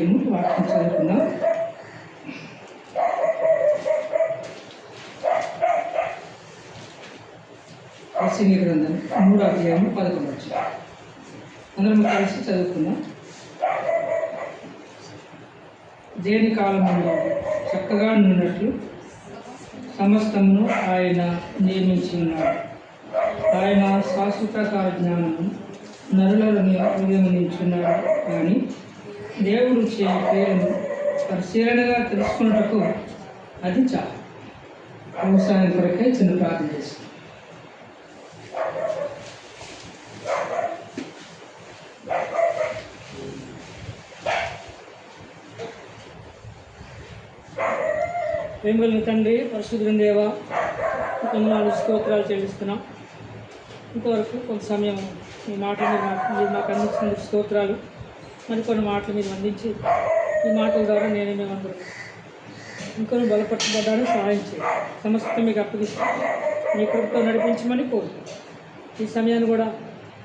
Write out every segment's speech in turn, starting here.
వాక్యం చదువుకుందాం. యెషయా గ్రంథం 3వ అధ్యాయం 11వ వచనం. అందరం కలిసి చదువుకుందాం. దేని కాలములో చక్కగా ఉన్నట్లు సమస్తమును ఆయన నియమించి ఉన్నాడు. ఆయన శాశ్వత కాల జ్ఞానము నరులను నియమించున్నాడు. కానీ దేవుడు చే పేరును పరిశీలనగా తెలుసుకున్నటకు అది చాలు. వ్యవసాయం కొరకై చిన్న ప్రార్థన చేస్తాం. ప్రేమగల తండ్రి, పరిశుద్ధుని దేవా, వందనాలు స్తోత్రాలు చెల్లిస్తున్నాం. ఇంతవరకు కొంత సమయం ఈ మాటలు మీరు మాకు అందించినందుకు స్తోత్రాలు. మరికొన్ని మాటలు మీరు అందించి ఈ మాటల ద్వారా నేను మేమందరూ ఇంకొన్ని బలపరచబడ్డానికి సహాయం చేయాలి. సమస్తం మీకు అప్పగిస్తాం. మీ కృపతో నడిపించమని కోరుకుంటాం. ఈ సమయాన్ని కూడా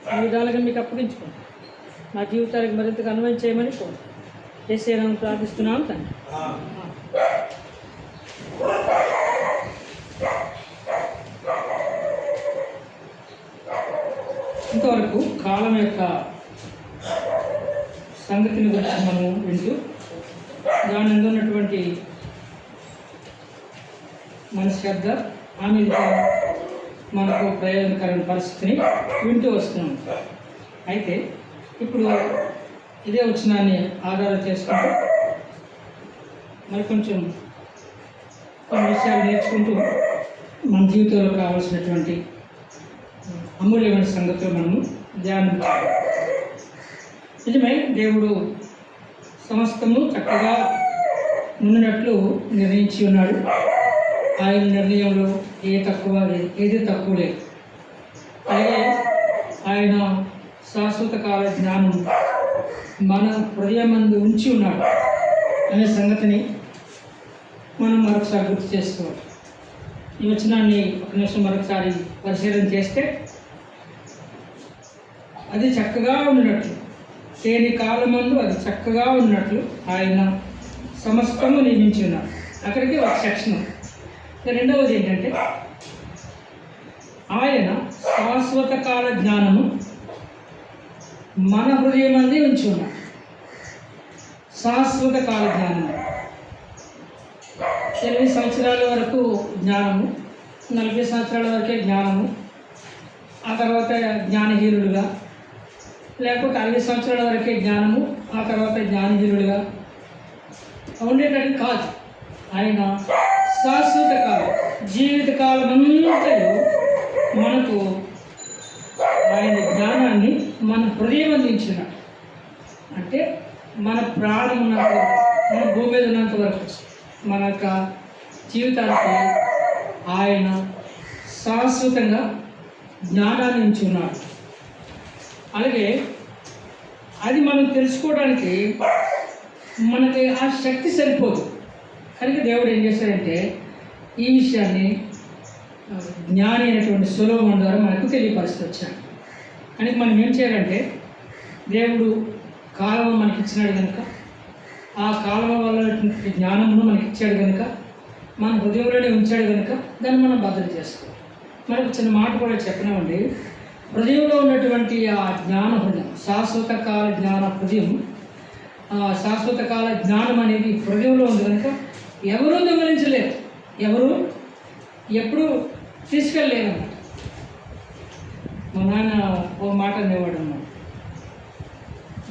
అన్ని విధాలుగా మీకు అప్పగించుకుంటాం. మా జీవితానికి మరింతగా అన్వయం చేయమని కోరుకుంటాం. యేసయ్య నామమున ప్రార్థిస్తున్నాం తండ్రి. ఇంతవరకు కాలం యొక్క సంగతిని గురించి మనం వింటూ దాని ఉన్నటువంటి మన శ్రద్ధ ఆమె మనకు ప్రయోజనకరమైన పరిస్థితిని వింటూ వస్తున్నాం. అయితే ఇప్పుడు ఇదే వచనాన్ని ఆధారం చేసుకుంటూ మరి కొంచెం కొన్ని విషయాలు నేర్చుకుంటూ మన జీవితంలో కావాల్సినటువంటి అమూల్యమైన సంగతులు మనము ధ్యానించాలి. నిజమే, దేవుడు సమస్తము చక్కగా ఉన్నట్లు నిర్ణయించి ఉన్నాడు. ఆయన నిర్ణయంలో ఏది తక్కువ లేదు. అలాగే ఆయన శాశ్వత కాల జ్ఞానం మన హృదయమందు ఉంచి ఉన్నాడు అనే సంగతిని మనం మరొకసారి గుర్తు చేసుకోవాలి. ఈ వచనాన్ని ఒక నిమిషం మరొకసారి పరిశీలన చేస్తే అది చక్కగా ఉన్నట్లు, దేని కాలమందు అది చక్కగా ఉన్నట్లు ఆయన సమస్తము నియమించి ఉన్నారు. అక్కడికి ఒక సెక్షన్. రెండవది ఏంటంటే ఆయన శాశ్వత కాల జ్ఞానము మన హృదయమందు ఉంచి ఉన్నారు. శాశ్వత కాల జ్ఞానము 20 సంవత్సరాల వరకు జ్ఞానము, 40 సంవత్సరాల వరకే జ్ఞానము, ఆ తర్వాత జ్ఞానహీనుడుగా, లేకపోతే 50 సంవత్సరాల వరకే జ్ఞానము, ఆ తర్వాత జ్ఞానహీనుడుగా ఉండేటట్టు కాదు. ఆయన శాశ్వత కాలం, జీవితకాలం అంతలో మనకు ఆయన జ్ఞానాన్ని మన హృదయం అందించినాడు. అంటే మన ప్రాణం ఉన్నంత వరకు, మన భూమి మీద ఉన్నంత వరకు మన యొక్క జీవితానికి ఆయన శాశ్వతంగా జ్ఞానాన్ని ఇచ్చి ఉన్నాడు. అలాగే అది మనం తెలుసుకోవడానికి మనకి ఆ శక్తి సరిపోదు. కనుక దేవుడు ఏం చేశాడంటే ఈ విషయాన్ని జ్ఞాని అయినటువంటి సొలొమోను ద్వారా మనకు తెలియపరుస్తూ వచ్చాడు. కనుక మనం ఏం చేయాలంటే దేవుడు కాలం మనకి ఇచ్చినాడు కనుక, ఆ కాలం వల్ల జ్ఞానమును మనకి ఇచ్చాడు కనుక, మన హృదయంలోనే ఉంచాడు కనుక దాన్ని మనం భద్రత చేసుకోవాలి. మనకు చిన్న మాట కూడా చెప్పినామండి. హృదయంలో ఉన్నటువంటి ఆ జ్ఞాన హృదయం, శాశ్వత కాల జ్ఞాన హృదయం, శాశ్వత కాల జ్ఞానం అనేది హృదయంలో ఉంది కనుక ఎవరూ దొంగలించలేరు, ఎవరు ఎప్పుడు తీసుకెళ్ళలేరు అన్నమాట. మా నాన్న ఓ మాట అనేవాడు అన్నమాట,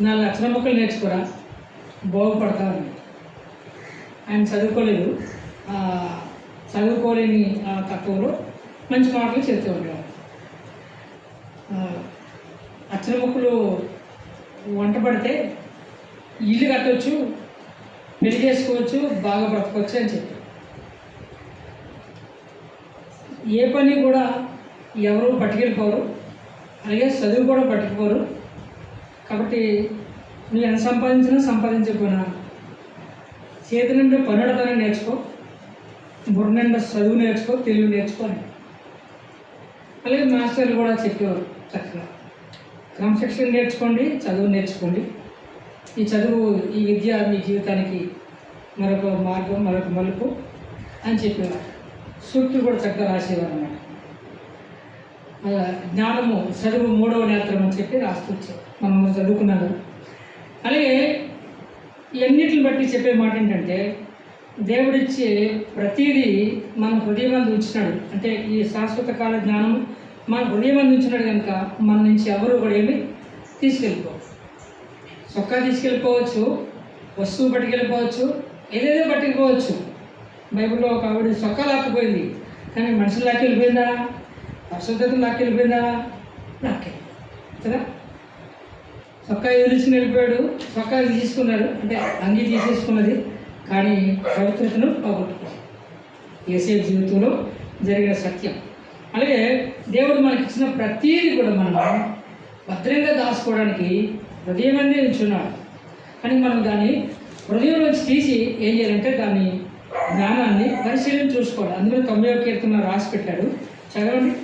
4 లక్షల మొక్కలు నేర్చుకోరా బాగుపడతామని. ఆయన చదువుకోలేదు, చదువుకోలేని తక్కువలో మంచి మాటలు చెప్తూ ఉండేవాడు. అక్షర మొక్కలు వంట పడితే ఇల్లు కట్టవచ్చు, పెళ్లి చేసుకోవచ్చు, బాగా బ్రతకొచ్చు అని చెప్పి ఏ పని కూడా ఎవరు పట్టుకెళ్ళిపోరు, అలాగే చదువు కూడా పట్టుకుపోరు. కాబట్టి నువ్వు ఎంత సంపాదించకపోయినా చేతి నిండా పనుడతనం నేర్చుకో, బుర్ర నిండా చదువు నేర్చుకో, తెలుగు నేర్చుకో అని. అలాగే మాస్టర్లు కూడా చెప్పేవారు చక్కగా క్రమశిక్షణ నేర్చుకోండి, చదువు నేర్చుకోండి, ఈ చదువు, ఈ విద్య మీ జీవితానికి మరొక మార్గం, మరొక మలుపు అని చెప్పేవారు. సూక్తులు కూడా చక్కగా రాసేవారు అన్నమాట. జ్ఞానము చదువు మూడవ నేత్రం అని చెప్పి రాస్తూ వచ్చారు, మనం చదువుకున్నారు. అలాగే ఇవన్నిటిని బట్టి చెప్పే మాట ఏంటంటే, దేవుడిచ్చే ప్రతిదీ మన హృదయం అందు ఉంచినాడు. అంటే ఈ శాశ్వత కాల జ్ఞానం మన హృదయం అందు ఉంచినాడు కనుక మన నుంచి ఎవరు కూడా ఏమి తీసుకెళ్ళిపోవచ్చు. చొక్కా తీసుకెళ్ళిపోవచ్చు, వస్తువు పట్టుకెళ్ళిపోవచ్చు, ఏదేదో పట్టుకుపోవచ్చు. బైబిల్లో ఒక ఆవిడ చొక్కా లాక్కుపోయింది, కానీ మనుషులు లాక్కెళ్ళిపోయిందా? పరిశుద్ధతను లాక్కెళ్ళిపోయిందా? లాక్కెళ్ళి కదా. చొక్కా ఎదురుచుకుని వెళ్ళిపోయాడు, చొక్కా తీసుకున్నాడు, అంటే అంగీ తీసేసుకున్నది, కానీ పవిత్రతను పోగొట్టుకోవాలి. యేసేపు జీవితంలో జరిగిన సత్యం. అలాగే దేవుడు మనకి ఇచ్చిన ప్రతీది కూడా మనం భద్రంగా దాచుకోవడానికి హృదయం అందే ఉంచున్నాడు. కానీ మనం దాన్ని హృదయంలోంచి తీసి ఏం చేయాలంటే దాన్ని జ్ఞానాన్ని పరిశీలన చూసుకోవాలి. అందులో 90వ కీర్తన రాసి పెట్టాడు, చదవండి.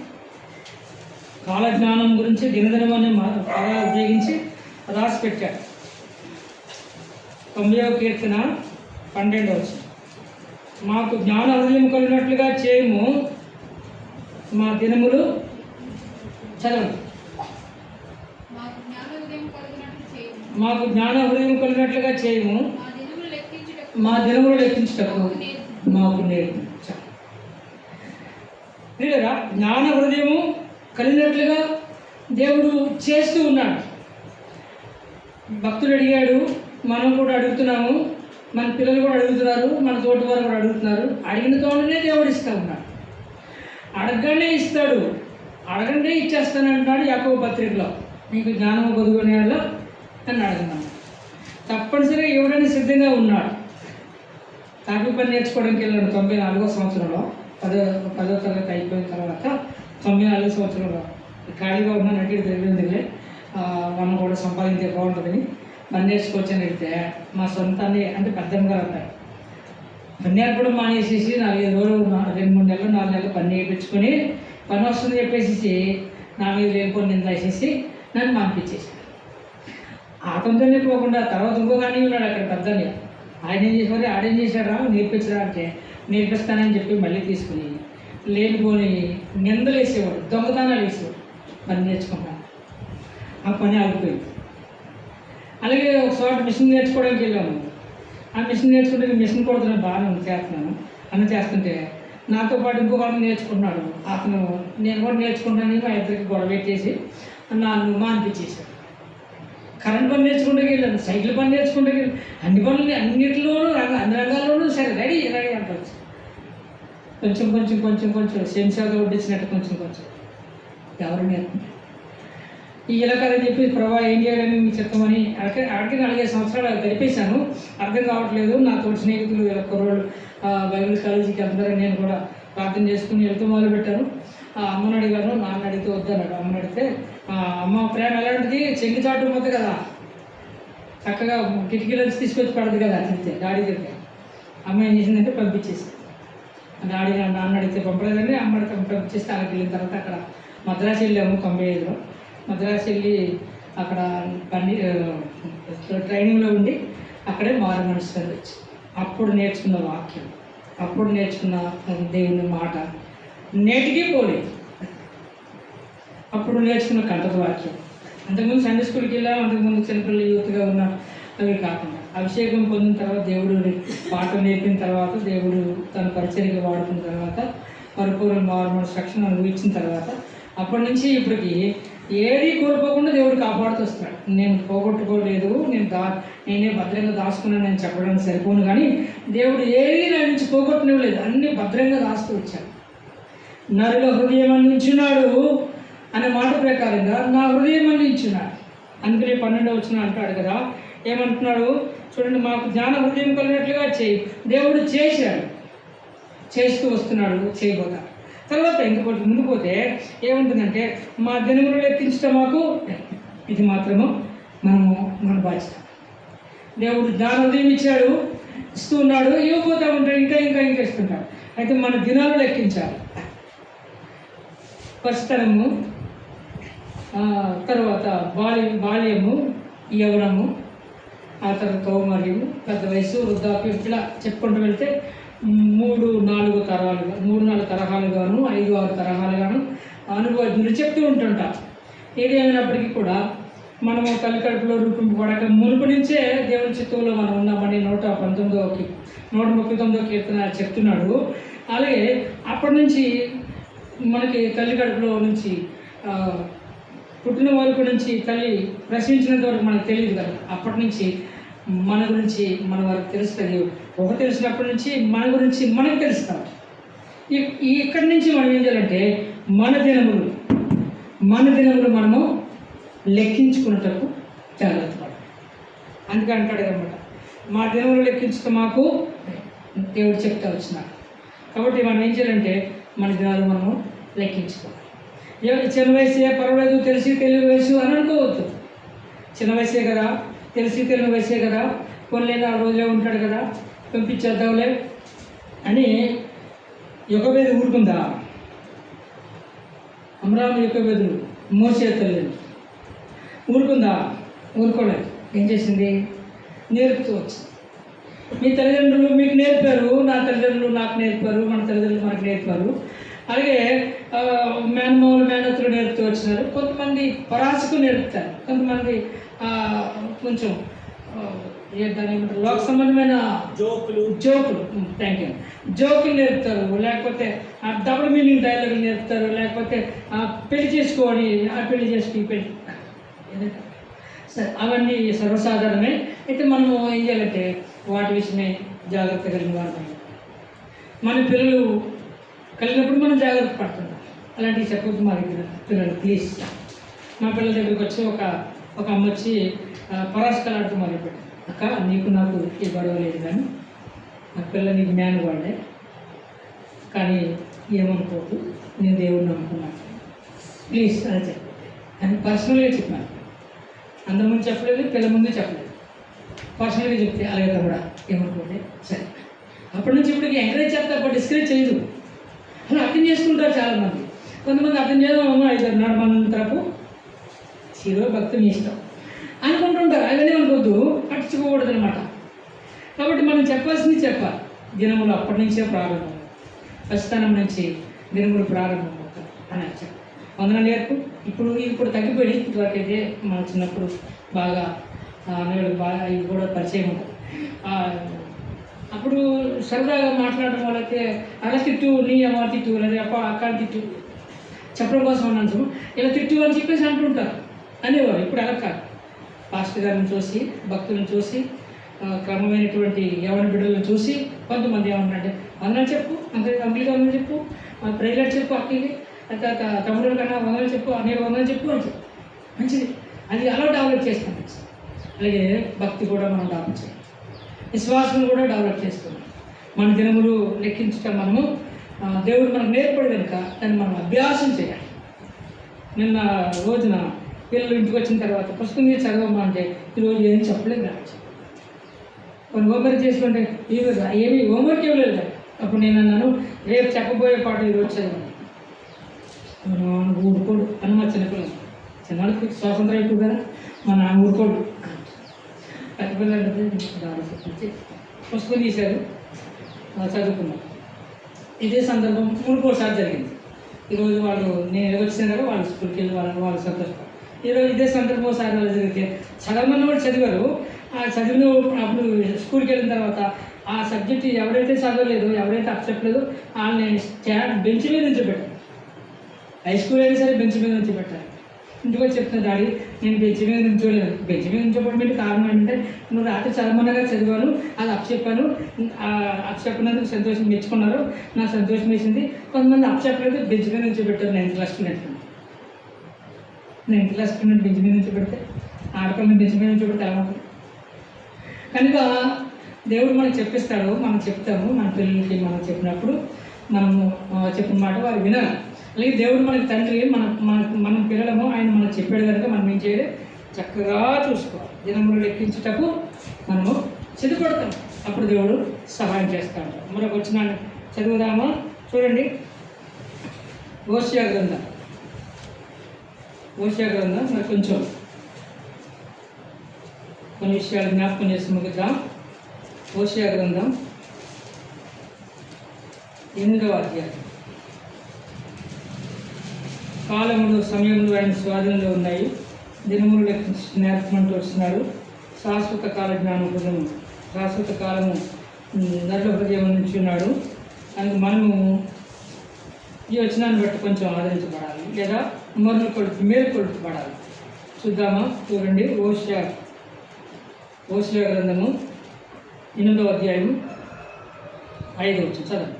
కాల జ్ఞానం గురించి దినదినం అనే పదాలు ఉపయోగించి రాసి పెట్టాడు. 90వ కీర్తన 12వ వచనం. మాకు జ్ఞాన హృదయం కలిగినట్లుగా చేయము, మా దినములు చదవండి. మాకు జ్ఞాన హృదయం కలిగినట్లుగా చేయము, మా దినములు లెక్కించుటకు మాకు నేర్పించు. లేదా జ్ఞాన హృదయము కలిగినట్లుగా దేవుడు చేస్తూ ఉన్నాడు. భక్తుడు అడిగాడు, మనం కూడా అడుగుతున్నాము, మన పిల్లలు కూడా అడుగుతున్నారు, మన తోటి వారు కూడా అడుగుతున్నారు. అడిగిన తోటనే దేవుడు ఇస్తూ ఉన్నాడు. అడగగానే ఇస్తాడు, అడగంటే ఇచ్చేస్తానంటున్నాడు యాకోబు పత్రికలో. మీకు జ్ఞానము పొందుకునే వాళ్ళ అని అడుగుతున్నాను. తప్పనిసరిగా ఇవ్వడానికి సిద్ధంగా ఉన్నాడు. తాపీ పని నేర్చుకోవడానికి వెళ్ళాడు 94వ సంవత్సరంలో. 10వ తరగతి అయిపోయిన తర్వాత 94వ సంవత్సరంలో ఖాళీగా ఉన్న నటికి తెలియదులే, మనం కూడా సంపాదించే బాగుంటుందని పని నేర్చుకోవచ్చు అని వెళ్తే మా సొంతాన్ని, అంటే పెద్దమ్మ గారు అన్నారు, పని నేర్పడం మానేసేసి 4-5 రోజులు 2-3 నెలలు 4 నెలలు పని నేర్పించుకొని పని వస్తుంది చెప్పేసి నా మీద లేకపోతే నింద వేసేసి నన్ను పంపించేసాడు. అతనితోనే పోకుండా తర్వాత ఇంకో కానీ ఉన్నాడు అక్కడ పెద్దని. ఆయన ఏం చేసేవారు, ఆడేం చేశారా నేర్పించరా అంటే నేర్పిస్తానని చెప్పి మళ్ళీ తీసుకుని లేనిపోని నిందలు వేసేవాడు, దొంగతనాలు వేసేవాడు పని నేర్చుకుంటాను. ఆ పని ఆగిపోయింది. అలాగే ఒక చోట మిషన్ నేర్చుకోవడానికి వెళ్ళాము. ఆ మిషన్ నేర్చుకుంటే మిషన్ కొడుతున్నాను, బాగానే చేస్తున్నాను అని చేస్తుంటే నాతో పాటు ఇంకొక అతను నేర్చుకుంటున్నాడు. అతను నేను కూడా నేర్చుకుంటానని మా ఇద్దరికి గొడవ పెట్టేసి నన్ను మానిపించేశాడు. కరెంట్ పని నేర్చుకుంటే వెళ్ళాను, సైకిల్ పని నేర్చుకుంటే వెళ్ళాను, అన్ని పనులు అన్నింటిలోనూ అన్ని రంగాల్లోనూ సరే రెడీ అంటారు. కొంచెం కొంచెం కొంచెం కొంచెం శంషాగా వడ్డించినట్టు కొంచెం కొంచెం ఎవరు నేర్చుకుంటారు. ఈ ఇలాకాలని చెప్పి ప్రభా ఏం చేయాలని మీకు చెప్తామని అక్కడికి 4-5 సంవత్సరాలు గడిపేశాను. అర్థం కావట్లేదు. నా తోటి స్నేహితులు కుర్రోళ్ళు బైబిల్ కాలేజీకి వెళ్తారని నేను కూడా ప్రార్థన చేసుకుని వెళ్తూ మొదలుపెట్టాను. అమ్మని అడిగాను, నాన్న అడిగితే వద్దన్నాడు. అమ్మని అడిగితే అమ్మ ప్రేమ ఎలాంటిది, చెంగి చాటు పోతే కదా, చక్కగా కిటికీలోంచి తీసుకొచ్చి పడదు కదా తింటే డాడీ తింటే. అమ్మ ఏం చేసిందంటే పంపించేసి, డాడీ నాన్న అడిగితే పంపలేదండి, అమ్మ అడిగితే పంపించేస్తే అక్కడికి వెళ్ళిన తర్వాత అక్కడ మద్రాసు వెళ్ళాము 95లో. మద్రాసు వెళ్ళి అక్కడ ట్రైనింగ్లో ఉండి అక్కడే మారు మనసు వచ్చి అప్పుడు నేర్చుకున్న వాక్యం, అప్పుడు నేర్చుకున్న దేవుని మాట నేటికి పోలేదు. అప్పుడు నేర్చుకున్న కంటక వాక్యం. అంతకుముందు సండే స్కూల్కి వెళ్ళాం, అంతకుముందు చిన్నపిల్లలు యూత్గా ఉన్న అవి కాకుండా అభిషేకం పొందిన తర్వాత, దేవుడు పాఠం నేర్పిన తర్వాత, దేవుడు తన పరిచర్యగా వాడుకున్న తర్వాత, పరిపూర్ణ మారు మనసు రక్షణ అనుభవించిన తర్వాత, అప్పటి నుంచి ఇప్పటికి ఏది కోల్పోకుండా దేవుడు కాపాడుతూ వస్తాడు. నేను పోగొట్టుకోలేదు, నేనే భద్రంగా దాచుకున్నానని చెప్పడానికి సరిపోను, కానీ దేవుడు ఏది నా నుంచి పోగొట్టనివ్వలేదు, అన్నీ భద్రంగా దాస్తూ వచ్చాడు. నరుల హృదయం అందించున్నాడు అనే మాట ప్రకారంగా నా హృదయం అందించున్నాడు. అందుకనే 12వ వచనం అంటాడు కదా, ఏమంటున్నాడు చూడండి, మాకు జ్ఞాన హృదయం కలిగినట్లుగా చేయి. దేవుడు చేశాడు, చేస్తూ వస్తున్నాడు, చేయబోతాడు. తర్వాత ఇంకొకటి ముందు పోతే ఏముంటుందంటే, మా దినములు లెక్కించడం మాకు ఇది మాత్రము మన బాధ్యత. దేవుడు జ్ఞాన హృదయం ఇచ్చాడు, ఇస్తూ ఉన్నాడు, ఇవ్వబోతా ఉంటాడు, ఇంకా ఇంకా ఇంకా ఇస్తుంటాడు. అయితే మన దినాలు లెక్కించాలి. పసితనము, తర్వాత బాల్యము, యవ్వనము, ఆ తర్వాత కౌమార్యము, పెద్ద వయసు, వృద్ధాప్యం, ఇలా చెప్పుకుంటూ వెళ్తే 3-4 తరాలుగా 3-4 తరహాలుగాను 5-6 తరహాలుగాను అనుభవజ్ఞులు చెప్తూ ఉంటుంటా. ఏది అయినప్పటికీ కూడా మనము తల్లి కడుపులో రూపింపబడక మునుపు నుంచే దేవుని చిత్తంలో మనం ఉన్నామని 139వ కీర్తన చెప్తున్నాడు. అలాగే అప్పటి నుంచి మనకి తల్లి కడుపులో నుంచి పుట్టిన వరకు నుంచి తల్లి ప్రశ్నించినంత వరకు మనకు తెలియదు కదా. అప్పటి నుంచి మన గురించి మన వరకు తెలుస్తుంది. తెలిసినప్పటి నుంచి మన గురించి మనకు తెలుస్తాం. ఇక్కడి నుంచి మనం ఏం చేయాలంటే మన దినములు మనము లెక్కించుకున్నటకు జాగ్రత్త పడాలి. అందుకే అంటాడు అనమాట, మా దినములు లెక్కించుక మాకు దేవుడు చెప్తా వచ్చినాడు. కాబట్టి మనం ఏం చేయాలంటే మన దినాలు మనము లెక్కించుకోవాలి. చిన్న వయసే పర్వాలేదు, తెలియని వయసు అని అనుకోవద్దు. చిన్న వయసే కదా, తెలియని వయసే కదా, కొనలేని ఆ రోజులే ఉంటాడు కదా, పంపించేద్దాంలే అని యొకబేది ఊరుకుందా? అమ్రాము యొకబేదులు మోసే తల్లి ఊరుకుందా? ఊరుకోలేదు. ఏం చేసింది? నేర్పుతూ వచ్చింది. మీ తల్లిదండ్రులు మీకు నేర్పారు, నా తల్లిదండ్రులు నాకు నేర్పారు, మన తల్లిదండ్రులు మనకు నేర్పారు. అలాగే మేనత్తులు నేర్పుతూ వచ్చినారు. కొంతమంది పరాశకు నేర్పుతారు, కొంతమంది కొంచెం దాని లోక సంబంధమైన జోకులు నేర్పుతారు, లేకపోతే డబుల్ మీనింగ్ డైలాగులు నేర్పుతారు, లేకపోతే పెళ్లి చేసుకోని పెళ్లి చేసుకుని పెళ్లి సరే, అవన్నీ సర్వసాధారణమే. అయితే మనము ఏం చేయాలంటే వాటి విషయమే జాగ్రత్త కలిగిన వారు. మన పిల్లలు కలిగినప్పుడు మనం జాగ్రత్త పడుతున్నాం. అలాంటివి చెప్పొద్దు మా దగ్గర పిల్లలు, ప్లీజ్. మా పిల్లల దగ్గరికి వచ్చి ఒక అమ్మ వచ్చి పరాస్కలాడుతూ మొదలుపెట్టాను. అక్క, నీకు నాకు ఈ గొడవ లేదు, కానీ నా పిల్ల నీకు జ్ఞానం వాడే, కానీ ఏమనుకోవద్దు, నేను దేవుడిని నమ్ముకున్నాను, ప్లీజ్ అని చెప్పి అని పర్సనల్గా చెప్పాను. అందరి ముందు చెప్పలేదు, పిల్లల ముందు చెప్పలేదు, పర్సనల్గా చెప్తే అలాగే కూడా ఏమనుకోండి సరే. అప్పటి నుంచి ఇప్పటికి ఎంకరేజ్ చేస్తా, అప్పుడు డిస్కరేజ్ చేయదు. అలా అర్థం చేసుకుంటారు చాలామంది. కొంతమంది అర్థం చేయడం 5 నడమంతరపు శిరో భక్తి మీ ఇష్టం అనుకుంటుంటారు. అవన్నీ అనుకోవద్దు, పట్టించుకోకూడదు అనమాట. కాబట్టి మనం చెప్పాల్సింది చెప్పాలి. దినములు అప్పటి నుంచే ప్రారంభం, ప్రస్థానం నుంచి దినములు ప్రారంభం అని చెప్పాలి. వందనాలు నేర్పు. ఇప్పుడు తగ్గిపోయి ఇటువరకైతే మన చిన్నప్పుడు బాగా నేడు బాగా ఇవి కూడా పరిచయం ఉంటుంది. అప్పుడు సరదాగా మాట్లాడడం వాళ్ళైతే అలా తిట్టు, నీ అమ్మ తిట్టు, లేదా అప్ప అక్క తిట్టు చెప్పడం కోసం అన్నాను, ఇలా తిట్టు అని చెప్పేసి అంటుంటారు అనేవారు. ఇప్పుడు అలా కాదు. పాస్టర్ గారిని చూసి, భక్తులను చూసి, క్రమమైనటువంటి యవన బిడ్డలను చూసి కొంతమంది ఏమన్నారంటే వందలు చెప్పు, అంకుల్కి వందలు చెప్పు, ప్రైవేట్ చెప్పు, అక్కకి తమ్ముడు కన్నా వందలు చెప్పు, అనేక వందలు చెప్పు అని చెప్పు. మంచిది, అది అలా డెవలప్ చేస్తాం. అలాగే భక్తి కూడా మనం డెవలప్ చేయాలి, విశ్వాసం కూడా డెవలప్ చేస్తున్నాం. మన దినములు లెక్కించడం మనము దేవుడు మనకు నేర్పడు కనుక దాన్ని మనం అభ్యాసం చేయాలి. నిన్న రోజున పిల్లలు ఇంటికి వచ్చిన తర్వాత పుస్తకం తీసి చదవమ్మా అంటే ఈరోజు ఏం చెప్పలేదు కదా, కొన్ని హోంవర్క్ చేసుకుంటే ఏమి హోంవర్క్ ఇవ్వలేదు. అప్పుడు నేను అన్నాను, రేపు చెప్పబోయే పాట ఈరోజు చదవండి. ఊరుకోడు అని మా చిన్నపిల్లలు, చిన్నవాళ్ళకి స్వాతంత్రం ఎక్కువ కదా, మా నాన్న ఊరుకోడు. పెద్ద పిల్లలు పుస్తకం తీశారు, చదువుకున్నాం. ఇదే సందర్భం 3-4 సార్లు జరిగింది. ఈరోజు నేను వచ్చినా కదా వాళ్ళు స్కూల్కి వెళ్ళి వాళ్ళు సంతోషపడతారు. ఈరోజు ఇదే సందర్భం ఒకసారి వాళ్ళు జరిగితే చదవమని కూడా చదివారు. ఆ చదివిన అప్పుడు స్కూల్కి వెళ్ళిన తర్వాత ఆ సబ్జెక్ట్ ఎవరైతే చదవలేదో, ఎవరైతే అప్పచెప్పలేదో వాళ్ళని బెంచ్ మీద నుంచి పెట్టారు. హై స్కూల్ అయినా సరే బెంచ్ మీద నుంచి పెట్టారు. ఇంటికి వచ్చి చెప్తున్నా, డాడీ నేను బెంచ్ మీద నుంచోలేదు. బెంచ్ మీద నుంచోవడం కారణం ఏంటంటే నువ్వు రాత్రి చదవమన్నగా చదివాను, అది అప్పచెప్పాను, అప్పచెప్పినందుకు సంతోషం మెచ్చుకున్నారు, నాకు సంతోషం వేసింది. కొంతమంది అప్పచెప్పలేదు, బెంచ్ మీద నుంచి పెట్టారు. 9th క్లాస్ స్టూడెంట్ బెంచ్ మీద నుంచి పెడితే, ఆడపిల్లని బెంచ్ మీద నుంచి పెడితే ఎలా ఉంటుంది? కనుక దేవుడు మనకు చెప్పిస్తాడు, మనం చెప్తాము. మన పిల్లలకి మనం చెప్పినప్పుడు మనము చెప్పిన మాట వారు వినాలి. అలాగే దేవుడు మనకి తండ్రి, మనం పిల్లలము, ఆయన మనకు చెప్పాడు కనుక మనం ఏం చేయాలి? చక్కగా చూసుకోవాలి. దినములు లెక్కించుటకు మనము సిద్ధపడతాం, అప్పుడు దేవుడు సహాయం చేస్తూ ఉంటాడు. మరొక వచ్చిన చదువుదామా? చూడండి, హోషేయ గ్రంథం మరి కొంచెం కొన్ని విషయాలు జ్ఞాపకం చేసి ముగిద్దాం. హోషేయ గ్రంథం 8వ అధ్యాయం. కాలములు సమయములు ఆయన స్వాధీనంలో ఉన్నాయి, దినములు నేర్పమంటూ వస్తున్నాడు. శాశ్వత కాల జ్ఞానం హృదయం, శాశ్వత కాలము నరుల హృదయం నుంచి ఉన్నాడు. అందుకు మనము ఈ వచనాన్ని బట్టి కొంచెం ఆదరించబడాలి లేదా మేలుకొల్పబడాలి. చూద్దామా? చూడండి, హోషేయ గ్రంథము 8వ అధ్యాయం 5వ వచనం చదవండి.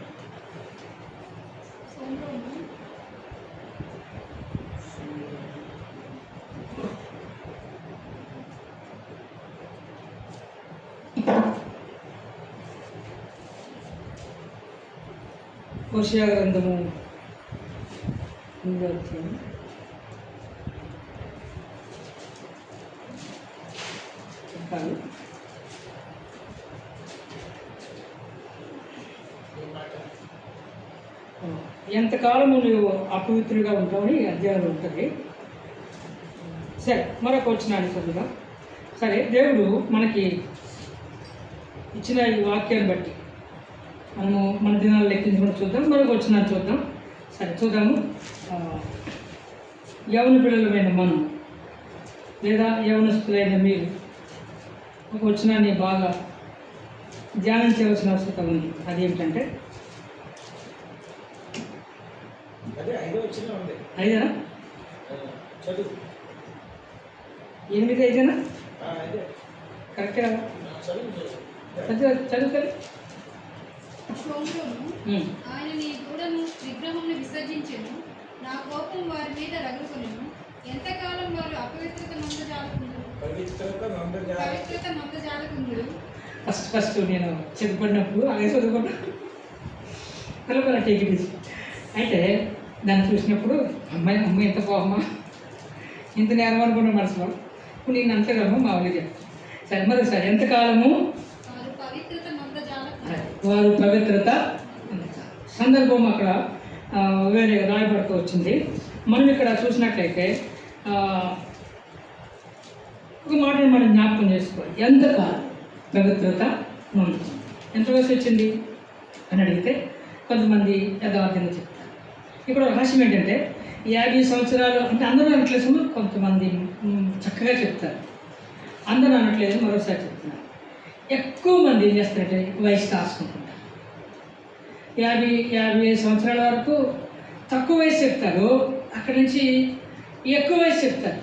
హోషేయ గ్రంథము 8వ అధ్యాయం చెప్పాలి. ఎంతకాలము నువ్వు అపవిత్రుడిగా ఉంటావని అధ్యాయం ఉంటుంది. సరే, మరొక వచ్చినాడు కొద్దిగా. సరే, దేవుడు మనకి ఇచ్చిన ఈ వాక్యాన్ని బట్టి మనము మన దినాలు లెక్కించుకొని చూద్దాం. మరొక వచ్చినాన్ని చూద్దాం. సరే, చూద్దాము. యవన పిల్లలమైన మనం లేదా యవనస్తులైన మీరు ఒక వచనాన్ని బాగా ధ్యానం చేయవలసిన అవసరం ఉంది. అదేమిటంటే ఐదేనా 8 ఐదేనా కరెక్టే కదా? చదువుతారు. ఆయన నీ దూడను విగ్రహంను విసర్జించెను, నా కోపం వారి మీద రగులుకొనెను. ఎంతకాలం వారు అపవిత్రత నొందజాలకుందురు. ఫస్ట్ నేను చదువుకున్నప్పుడు అలాగే చదువుకున్నా కలపల టేకిటీస్ అయితే దాన్ని చూసినప్పుడు అమ్మాయి ఎంత పోమ్మా, ఇంత నేరం అనుకున్న మనసులో. ఇప్పుడు నేను అంతేదమ్మా మా వాళ్ళు చెప్తాను. సరే, మరోసారి ఎంతకాలము వారు పవిత్రత సందర్భం అక్కడ వేరే రాయబడుతూ వచ్చింది. మనం ఇక్కడ చూసినట్లయితే ఒక మాటను మనం జ్ఞాపకం చేసుకోవాలి. ఎంతకాలం పవిత్రత నమ్ముతుంది. ఎంత వయసు వచ్చింది అని అడిగితే కొంతమంది యథార్థంగా చెప్తారు. ఇక్కడ రహస్యం ఏంటంటే 50 సంవత్సరాలు అంటే అందరూ అనట్లేదు, కొంతమంది చక్కగా చెప్తారు. అందరూ అనట్లేదు, మరోసారి చెప్తున్నారు. ఎక్కువ మంది ఏం చేస్తారంటే వయసు రాసుకుంటుంటారు. 50 సంవత్సరాల వరకు తక్కువ వయసు చెప్తారు, అక్కడి నుంచి ఎక్కువ వయసు చెప్తారు,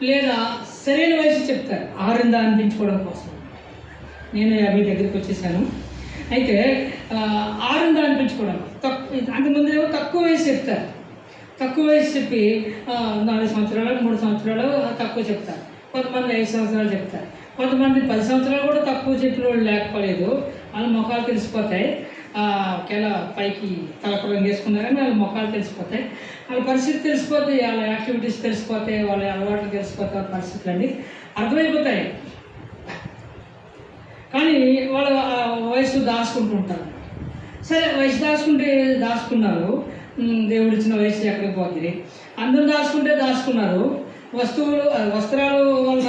లేదా సరైన వయసు చెప్తారు ఆరిందా అనిపించుకోవడం కోసం. నేను 50 దగ్గరికి వచ్చేసాను. అయితే ఆరిందా అనిపించుకోవడం అంతకుముందు ఏమో తక్కువ వయసు చెప్తారు. తక్కువ వయసు చెప్పి 4 సంవత్సరాలు 3 సంవత్సరాలు తక్కువ చెప్తారు. కొంతమంది 5 సంవత్సరాలు చెప్తారు. కొంతమంది 10 సంవత్సరాలు కూడా తక్కువ చెప్పిన వాళ్ళు లేకపోలేదు. వాళ్ళ ముఖాలు తెలిసిపోతాయి. ఒకేలా పైకి తలపడం వేసుకున్నా కానీ వాళ్ళ ముఖాలు తెలిసిపోతాయి, వాళ్ళ పరిస్థితి తెలిసిపోతాయి, వాళ్ళ యాక్టివిటీస్ తెలిసిపోతాయి, వాళ్ళ అలవాట్లు తెలిసిపోతాయి, వాళ్ళ పరిస్థితులన్నీ అర్థమైపోతాయి. కానీ వాళ్ళ వయసు దాచుకుంటుంటారు. సరే, వయసు దాచుకున్నారు. దేవుడు ఇచ్చిన వయసు ఎక్కడికి పోతుంది? అందరూ దాచుకున్నారు. వస్త్రాలు వల్ల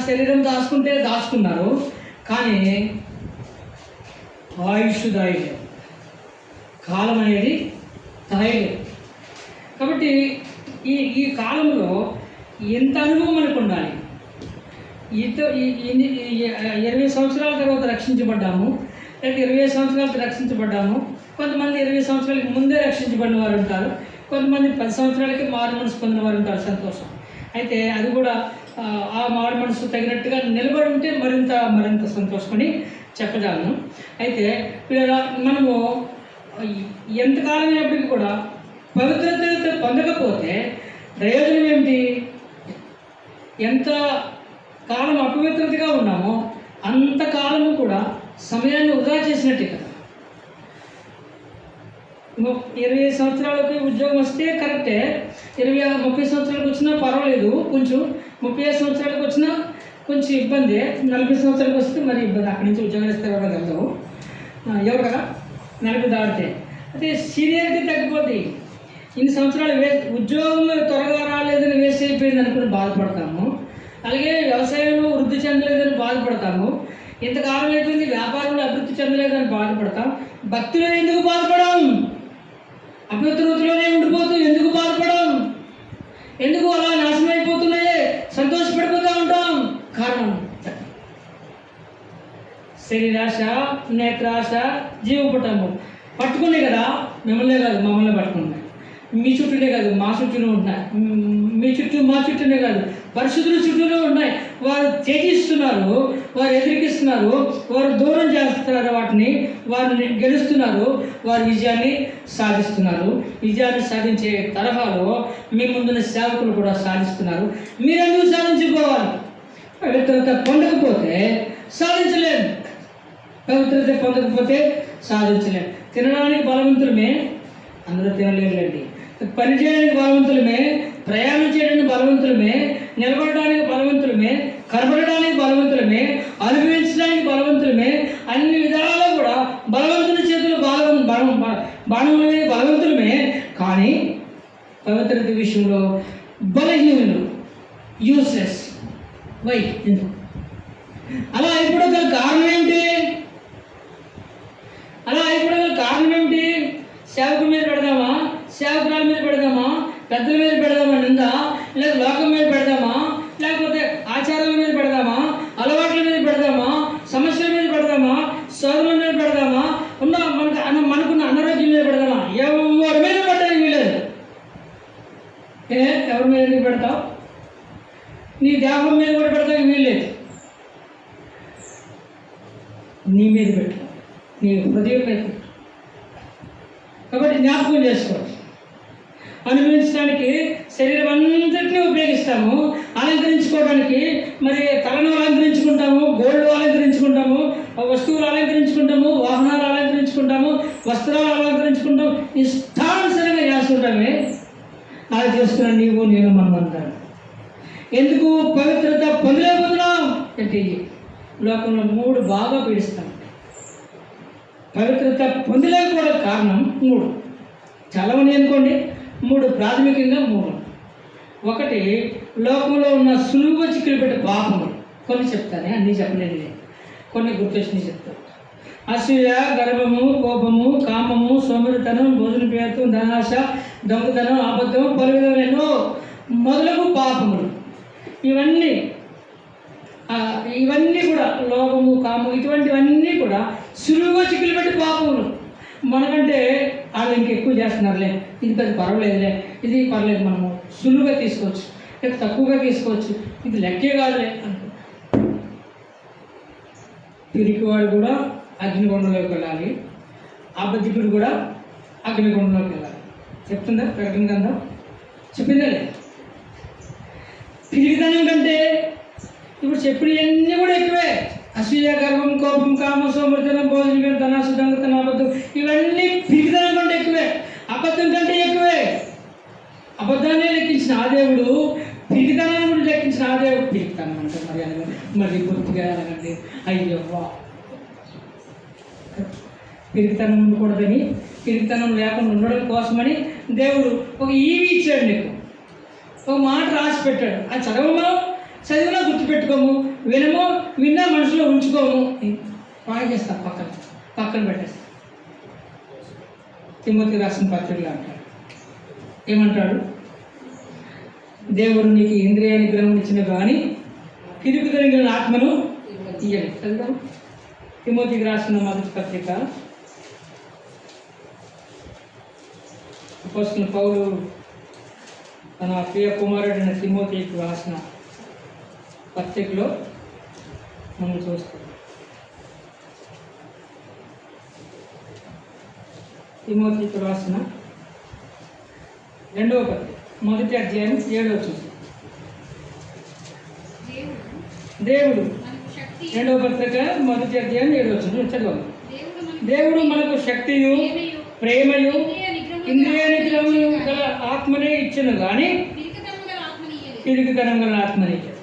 శరీరం దాచుకున్నారు. కానీ ఆయుష్ దాయలేదు, కాలం అనేది దాయలేదు. కాబట్టి ఈ కాలంలో ఎంత అనుభవం మనకు ఉండాలి. 20 సంవత్సరాల తర్వాత రక్షించబడ్డాము, లేదా 20 సంవత్సరాలతో రక్షించబడ్డాము. కొంతమంది 20 సంవత్సరాలకి ముందే రక్షించబడిన వారు ఉంటారు, కొంతమంది 10 సంవత్సరాలకి మారు మనసు పొందిన వారు ఉంటారు. సంతోషం. అయితే అది కూడా ఆ మారు మనసు తగినట్టుగా నిలబడి ఉంటే మరింత సంతోషమని చెప్పగలను. అయితే మనము ఎంతకాలం అయినప్పటికీ కూడా పవిత్రత పొందకపోతే ప్రయోజనం ఏమిటి? ఎంత కాలం అపవిత్రతగా ఉన్నామో అంతకాలము కూడా సమయాన్ని వృధా చేసినట్టే కదా. 20 సంవత్సరాలకి ఉద్యోగం వస్తే కరెక్టే, 30 సంవత్సరాలకు వచ్చినా పర్వాలేదు, కొంచెం 35 సంవత్సరాలకు వచ్చినా కొంచెం ఇబ్బంది, 40 సంవత్సరాలకు వస్తే మరి ఇబ్బంది. అక్కడి నుంచి ఉద్యోగం ఇస్తే వెళ్ళగలరు ఎవరు కదా, 40 దాటితే. అయితే సీనియారిటీ తగ్గిపోద్ది. ఇన్ని సంవత్సరాలు ఉద్యోగం త్వరగా రాలేదని వేస్ట్ అయిపోయింది అనుకుని బాధపడతాము. అలాగే వ్యవసాయంలో వృద్ధి చెందలేదని బాధపడతాము, ఇంతకాలం అయిపోయింది వ్యాపారంలో అభివృద్ధి చెందలేదని బాధపడతాం. భక్తిలో ఎందుకు బాధపడం? అపవిత్రతలోనే ఉండిపోతూ ఎందుకు బాధపడం? ఎందుకు అలా నాశనం అయిపోతున్నాయే సంతోషపడిపోతూ ఉంటాం? కారణం శరీరాశ, నేత్రాశ, జీవపటము పట్టుకునే కదా. మిమ్మల్నే కాదు మమ్మల్ని పట్టుకున్నాయి. మీ చుట్టూనే కాదు మా చుట్టూనే ఉంటున్నాయి. మీ చుట్టూ మా చుట్టూనే కాదు పరిశుద్ధుల చుట్టూనే ఉన్నాయి. వారు త్యజిస్తున్నారు, వారు ఎదిరికిస్తున్నారు, వారు దూరం చేస్తున్నారు, వాటిని వారు గెలుస్తున్నారు, వారు విజయాన్ని సాధిస్తున్నారు. విజయాన్ని సాధించే తరహాలో మీ ముందున్న సేవకులు కూడా సాధిస్తున్నారు. మీరెందుకు సాధించుకోవాలి? పవిత్రత పొందకపోతే సాధించలేము. పవిత్రత పొందకపోతే సాధించలేము. తినడానికి బలవంతులమే, అందరూ తినలేరులేండి. పని చేయడానికి బలవంతులమే, ప్రయాణం చేయడానికి బలవంతులమే, నిలబడడానికి బలవంతులమే, కనబడడానికి బలవంతులమే, అనుభవించడానికి బలవంతులమే, అన్ని విధాలా కూడా బలవంతుని చేతులు బాణములమే బలవంతులమే. కానీ పవిత్రత విషయంలో బలహీనులు, యూస్లెస్. వై? ఎందుకు అలా అయిపోవడం కారణం ఏంటి? అలా అయిపోవడం కారణం ఏమిటి? సేవకుల మీద పెడదామా, సేవకురాల మీద పెడదామా, పెద్దల మీద పెడదామా నింద, లేదా లోకం మీద పెడదామా, లేకపోతే ఆచారాల మీద పెడదామా, అలవాట్ల మీద పెడదామా, సమస్యల మీద పెడదామా, సోదరుల మీద పెడదామా, మనకున్న అనారోగ్యం మీద పెడదామా? ఎవరి మీద పెట్టడానికి వీలేదు. ఎవరి మీద నీకు పెడతావు? నీ దేహం మీద కూడా పెడతానికి వీల్లేదు. నీ మీద పెట్టు, నీ హృదయం మీద పెట్టు. కాబట్టి జ్ఞాపకం చేసుకోవాలి. అనుభవించడానికి శరీరం అంతటినీ ఉపయోగిస్తాము. అలంకరించుకోవడానికి మరి తలను అలంకరించుకుంటాము, గోల్డ్ అలంకరించుకుంటాము, వస్తువులు అలంకరించుకుంటాము, వాహనాలు అలంకరించుకుంటాము, వస్త్రాలు అలంకరించుకుంటాము, ఇష్టానుసరంగా చేసుకుంటామే. అలా చేసుకున్న నీవు నేను మనం అంటాను. ఎందుకు పవిత్రత పొందలేకపోతున్నాం అంటే లోకంలో 3 బాగా పీడిస్తాం. పవిత్రత పొందలేకపోవడం కారణం 3. చాలామంది అనుకోండి 3 ప్రాథమికంగా 3. ఒకటి, లోకంలో ఉన్న సులువుగా చిక్కులు పెట్టే పాపములు. కొన్ని చెప్తానే, అన్నీ చెప్పలేదు, కొన్ని గుర్తొచ్చినవి చెప్తాను. అసూయ, గర్వము, కోపము, కామము, సోమరితనం, భోజన ప్రియత్వం, ధనాశ, దొంగతనం, అబద్ధం, పలు విధములెన్నో మొదలగు పాపములు. ఇవన్నీ కూడా లోభము, కామము, ఇటువంటివన్నీ కూడా సులువుగా చిక్కులు పెట్టి పాపములు. మనకంటే వాళ్ళు ఇంకెక్కువ చేస్తున్నారులే, ఇది పెద్ద పర్వాలేదులే, ఇది పర్లేదు, మనము సులువుగా తీసుకోవచ్చు, లేక తక్కువగా తీసుకోవచ్చు, ఇది లెక్కే కాదులే అనుకో. పిరికివాడు కూడా అగ్నిగుండంలోకి వెళ్ళాలి, అబద్ధికుడు కూడా అగ్నిగుండంలోకి వెళ్ళాలి. చెప్తుందా ప్రకటన గ్రంథం? చెప్పిందా లేదు? పిరికితనం కంటే ఇప్పుడు చెప్పినవన్నీ కూడా ఎక్కువే. అసూయ, గర్వం, కోపం, కామం, సోమరితనం, భోజనం, ధనాశ, దొంగతనం, అబద్ధం, ఇవన్నీ పిరికితనం కంటే ఎక్కువే. అబద్ధం కంటే ఎక్కువే. అబద్ధాన్ని లెక్కించిన ఆ దేవుడు పిరికితనాన్ని కూడా లెక్కించిన ఆ దేవుడు పిరికితనం అంటే మరి అనగా మరి పూర్తిగా అనగండి. అయ్యవ్వా, పిరికితనం ఉండకూడదని, పిరికితనం లేకుండా ఉండడం కోసమని దేవుడు ఒక ఈవి ఇచ్చాడు. నీకు ఒక మాట రాసి పెట్టాడు. అది చదివినా గుర్తుపెట్టుకోము, విన్నా మనసులో ఉంచుకోము, పాడేస్తా, పక్కన పెట్టేస్తా. తిమోతి రాసిన పత్రికలో అంటాడు, ఏమంటాడు? దేవుడు నీకు ఇంద్రియ నిగ్రహం ఇచ్చిన కానీ పిరికితనం ఆత్మను ఇయ్యడు. చదువు తిమోతికి రాసిన మొదటి పత్రిక. అపోస్తలుడైన పౌలు తన ప్రియ కుమారుడైన తిమోతికి రాసిన పత్రికలో మనం చూస్తాం. తిమోతికి రాసిన 2వ పత్రిక, 1వ అధ్యాయం 7వ వచనం. దేవుడు 2వ పత్రిక 1వ అధ్యాయం 7వ వచనం చదవాలి. దేవుడు మనకు శక్తియు, ప్రేమయు, ఇంద్రియ నిగ్రహము గల ఆత్మనే ఇచ్చును కానీ పిరికితనం గల ఆత్మనే ఇచ్చాడు.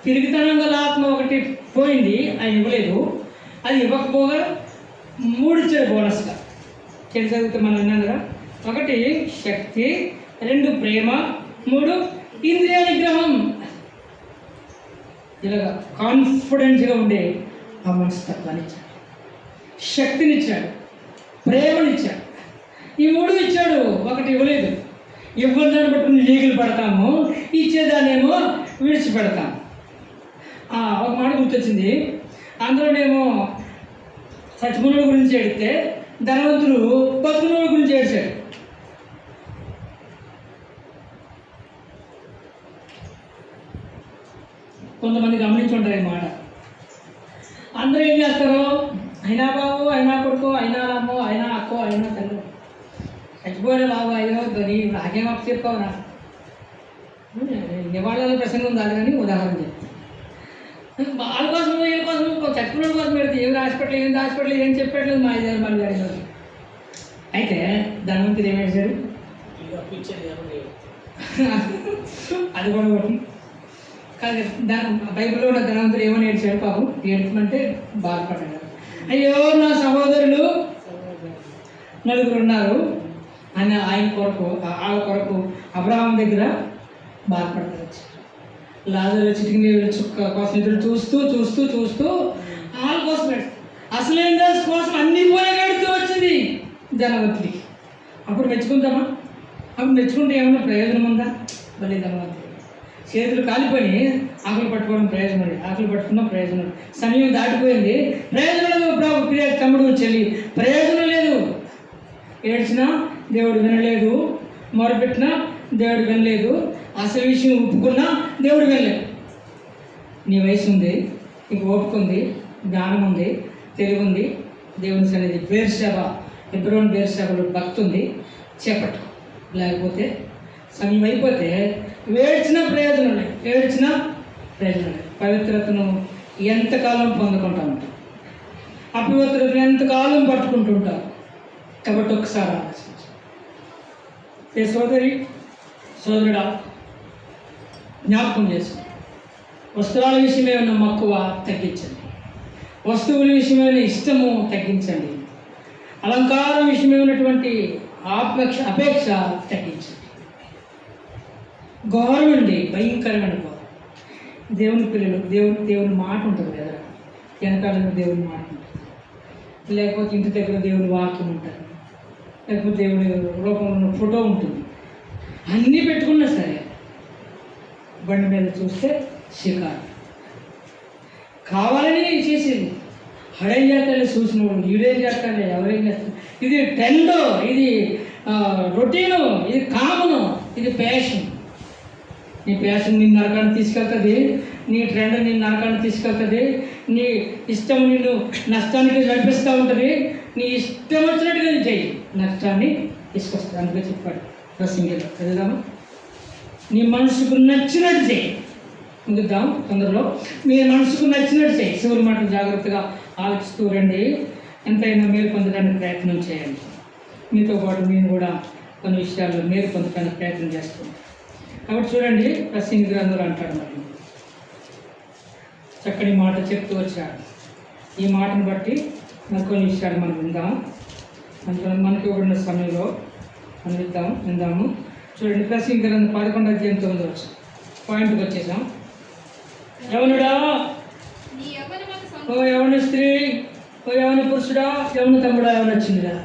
పిరికితనం గల ఆత్మ ఒకటి పోయింది, అది ఇవ్వలేదు. అది ఇవ్వకపోగా 3 ఇచ్చాడు బోనస్గా. చదివితే మనం విన్నాం కదా. 1 శక్తి, 2 ప్రేమ, 3 ఇంద్రియ నిగ్రహం. ఇలాగ కాన్ఫిడెంట్గా ఉండే ఆ మనస్తత్వాన్ని ఇచ్చాడు, శక్తినిచ్చాడు, ప్రేమనిచ్చాడు. ఈ మూడు ఇచ్చాడు, ఒకటి ఇవ్వలేదు. ఇవ్వదాన్ని బట్టి లీగలు పడతాము, ఇచ్చేదాన్నేమో విడిచిపెడతాము. ఒక మాట గుర్తొచ్చింది. అందులోనేమో చచ్చిపోయిన గురించి ఏడితే ధనవంతుడు బతుకున్న గురించి ఏడ్చాడు. కొంతమంది గమనించుంటారు ఈ మాట. అందరూ ఏం చేస్తారు? అయినా బాబు, అయినా కొడుకు, అయినా అమ్మో, అయినా అక్కో, అయినా తల్లు, చచ్చిపోయిన బాబు, అయ్యో నీ నాకేం అప్పు చెప్పావురా. నివాళుల ప్రసంగం ఉంది, అది కానీ ఉదాహరణ చెప్తాను. వాళ్ళ కోసం వీళ్ళ కోసం చచ్చిపోయిన కోసం పెడితే ఏం హాస్పిటల్ ఏం చెప్పట్లేదు మా ఇద్దరు మళ్ళీ గారి. అయితే ధనవంతుడు ఏం చేశాడు? అది కూడా ఒకటి కాదు. బైబిల్లో ఉన్న ధనవంతుడు ఏమని ఏడ్చాడు? పాపం ఏడ్చమంటే బాధపడ్డాడు. అయ్యో నా సహోదరులు నలుగురు ఉన్నారు అని ఆయన కొరకు, వాళ్ళ కొరకు అబ్రహాం దగ్గర బాధపడతారు. లాజరు చిటికి నీళ్ళు చుక్క కోసం ఎదురు చూస్తూ చూస్తూ చూస్తూ వాళ్ళ కోసం అసలేం దాని కోసం అన్ని పోయగడుతూ వచ్చింది ధనవంతుడికి. అప్పుడు మెచ్చుకుంటామా? అప్పుడు మెచ్చుకుంటే ఏమన్నా ప్రయోజనం ఉందా? మళ్ళీ ధనవంతుడు చేతులు కాలిపోయి ఆకులు పట్టుకోవడం ప్రయోజనం లేదు, ఆకులు పట్టుకున్న ప్రయోజనం లేదు. సమయం దాటిపోయింది, ప్రయోజనం లేదు. తమ్ముడు చెల్లి ప్రయోజనం లేదు. ఏడ్చినా దేవుడు వినలేదు, మొరపెట్టినా దేవుడు వినలేదు, అసలు విషయం ఒప్పుకున్నా దేవుడు వినలేదు. నీ వయసు ఉంది, నీకు ఓపిక ఉంది, జ్ఞానం ఉంది, తెలివి ఉంది, దేవుని సన్నిధి బేర్షెబ, హెబ్రోను బేర్షెబలో భక్తి ఉంది, చేపట్టు. లేకపోతే సమయం అయిపోతే ఏడ్చిన ప్రయోజనం లేదు, ఏడ్చిన ప్రయోజనం లేదు. పవిత్రతను ఎంతకాలం పొందుకుంటూ ఉంటాం, అపవిత్రతను ఎంతకాలం పట్టుకుంటుంటాం. కాబట్టి ఒకసారి ఆలోచించు. ఏ సోదరుడా, జ్ఞాపకం చేసుకో. వస్త్రాల విషయమే ఉన్న మక్కువ తగ్గించండి, వస్తువుల విషయమైన ఇష్టము తగ్గించండి, అలంకారం విషయమే ఉన్నటువంటి అపేక్ష తగ్గించండి. గౌరవం అండి, భయంకరమైన గౌరవం. దేవుని పిల్లలు దేవుని మాట ఉంటుంది కదా, వెనకాల దేవుని మాట ఉంటుంది, లేకపోతే ఇంటి దగ్గర దేవుని వాక్యం ఉంటుంది, లేకపోతే దేవుని రూపంలో ఉన్న ఫోటో ఉంటుంది. అన్నీ పెట్టుకున్నా సరే బండి మీద చూస్తే షికారు కావాలని చేసేది. హడేం చేస్తాడు చూసినవాడు, ఈడేం చేస్తాడు, ఎవరేం చేస్తారు. ఇది ట్రెండ్, ఇది రొటీను, ఇది కామను, ఇది ప్యాషన్. నీ ప్యాషన్ నిన్ను నరకాన్ని తీసుకెళ్తుంది, నీ ట్రెండ్ నిన్ను నరకాన్ని తీసుకెళ్తుంది, నీ ఇష్టం నిన్ను నష్టానికి నడిపిస్తూ ఉంటుంది. నీ ఇష్టం వచ్చినట్టుగా చెయ్యి, నష్టాన్ని తీసుకొస్తుంది. అందుకే చెప్పాడు ప్రసంగిలో, చదువుదామా? నీ మనసుకు నచ్చినట్టు చేయి. ముగిద్దాం తొందరలో. మీ మనసుకు నచ్చినట్టు చేయి. శివుని మాటలు జాగ్రత్తగా ఆలోచిస్తూ రండి. ఎంతైనా మేలు పొందడానికి ప్రయత్నం చేయండి. మీతో పాటు నేను కూడా కొన్ని విషయాల్లో మేలు పొందడానికి ప్రయత్నం చేస్తున్నాను. కాబట్టి చూడండి, ప్రసంగి గ్రంథంలో అంటాడు, మరి చక్కని మాట చెప్తూ వచ్చాడు. ఈ మాటను బట్టి మరికొన్ని విషయాలు మనం విందాం. మనకి ఇవ్వబడిన సమయంలో మనం విందాము. చూడండి, ప్రసంగి గ్రంథం 11:9 పాయింట్కి వచ్చేసాం. యవనుడా, ఓ యవన స్త్రీ, ఓ యవన పురుషుడా, యవన తమ్ముడా, యవన చిన్నదా,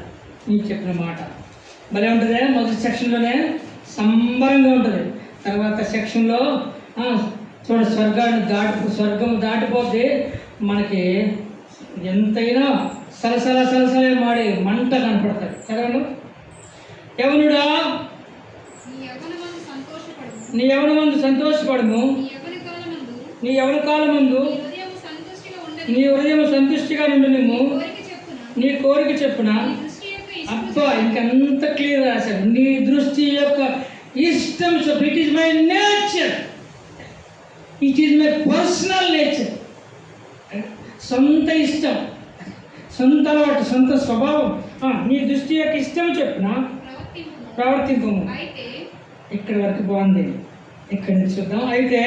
నీకు చెప్పిన మాట భలే ఉంటుంది. మొదటి సెక్షన్లోనే సంబరంగా ఉంటుంది. తర్వాత సెక్షన్లో స్వర్గం దాటిపోతే మనకి ఎంతైనా సలసలే మాడే మంట కనపడతాయి. చదవండి. యవనుడా, నీ యవనమందు సంతోషపడము, నీ యవన కాలమందు నీ హృదయం సంతుష్టిగా నుండునేమో, నీ కోరిక చెప్పున. అబ్బా, ఇంకెంత క్లియర్ రాశాడు. నీ దృష్టి యొక్క ఇష్టం. It is my nature, it is my personal nature. సొంత ఇష్టం, సొంత అలవాటు, సొంత స్వభావం. నీ దృష్టి యొక్క ఇష్టం చెప్పున ప్రవర్తింపు. ఇక్కడ వరకు బాగుంది. ఇక్కడ నుంచి చూద్దాం. అయితే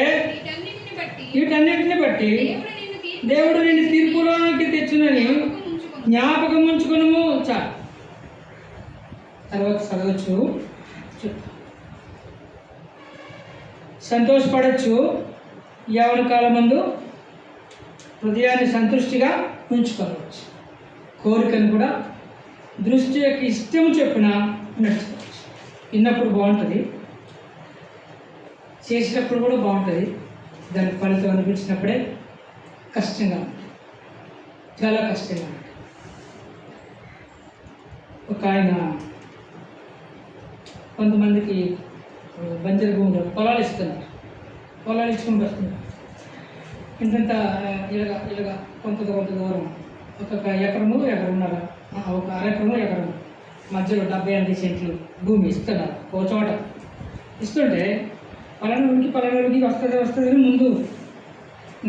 వీటన్నిటిని బట్టి దేవుడు నిన్ను తీర్పులోనికి తెచ్చునని జ్ఞాపకం ఉంచుకును. చాలు, తర్వాత చదవచ్చు. సంతోషపడచ్చు, యవ్వన కాలమందు హృదయాన్ని సంతృష్టిగా ఉంచుకోవచ్చు. కోరికను కూడా దృష్టి యొక్క ఇష్టం చొప్పున నడుచుకోవచ్చు. విన్నప్పుడు బాగుంటుంది, చేసినప్పుడు కూడా బాగుంటుంది, దాని ఫలితం అనిపించినప్పుడే కష్టంగా ఉంటుంది, చాలా కష్టంగా ఉంటుంది. ఒక ఆయన కొంతమందికి బంజరు భూములు పొలాలు ఇస్తున్నారు, పొలాలు ఇచ్చుకుంటూ వస్తున్నారు. ఇంతంత ఇలాగా కొంత దూరం ఒక్కొక్క ఎకరమున్నర, ఒక ఎకరం మధ్యలో 70-80 సెంట్లు భూమి ఇస్తున్నారు. ఒక చోట ఇస్తుంటే పలానూరికి వస్తుంది ముందు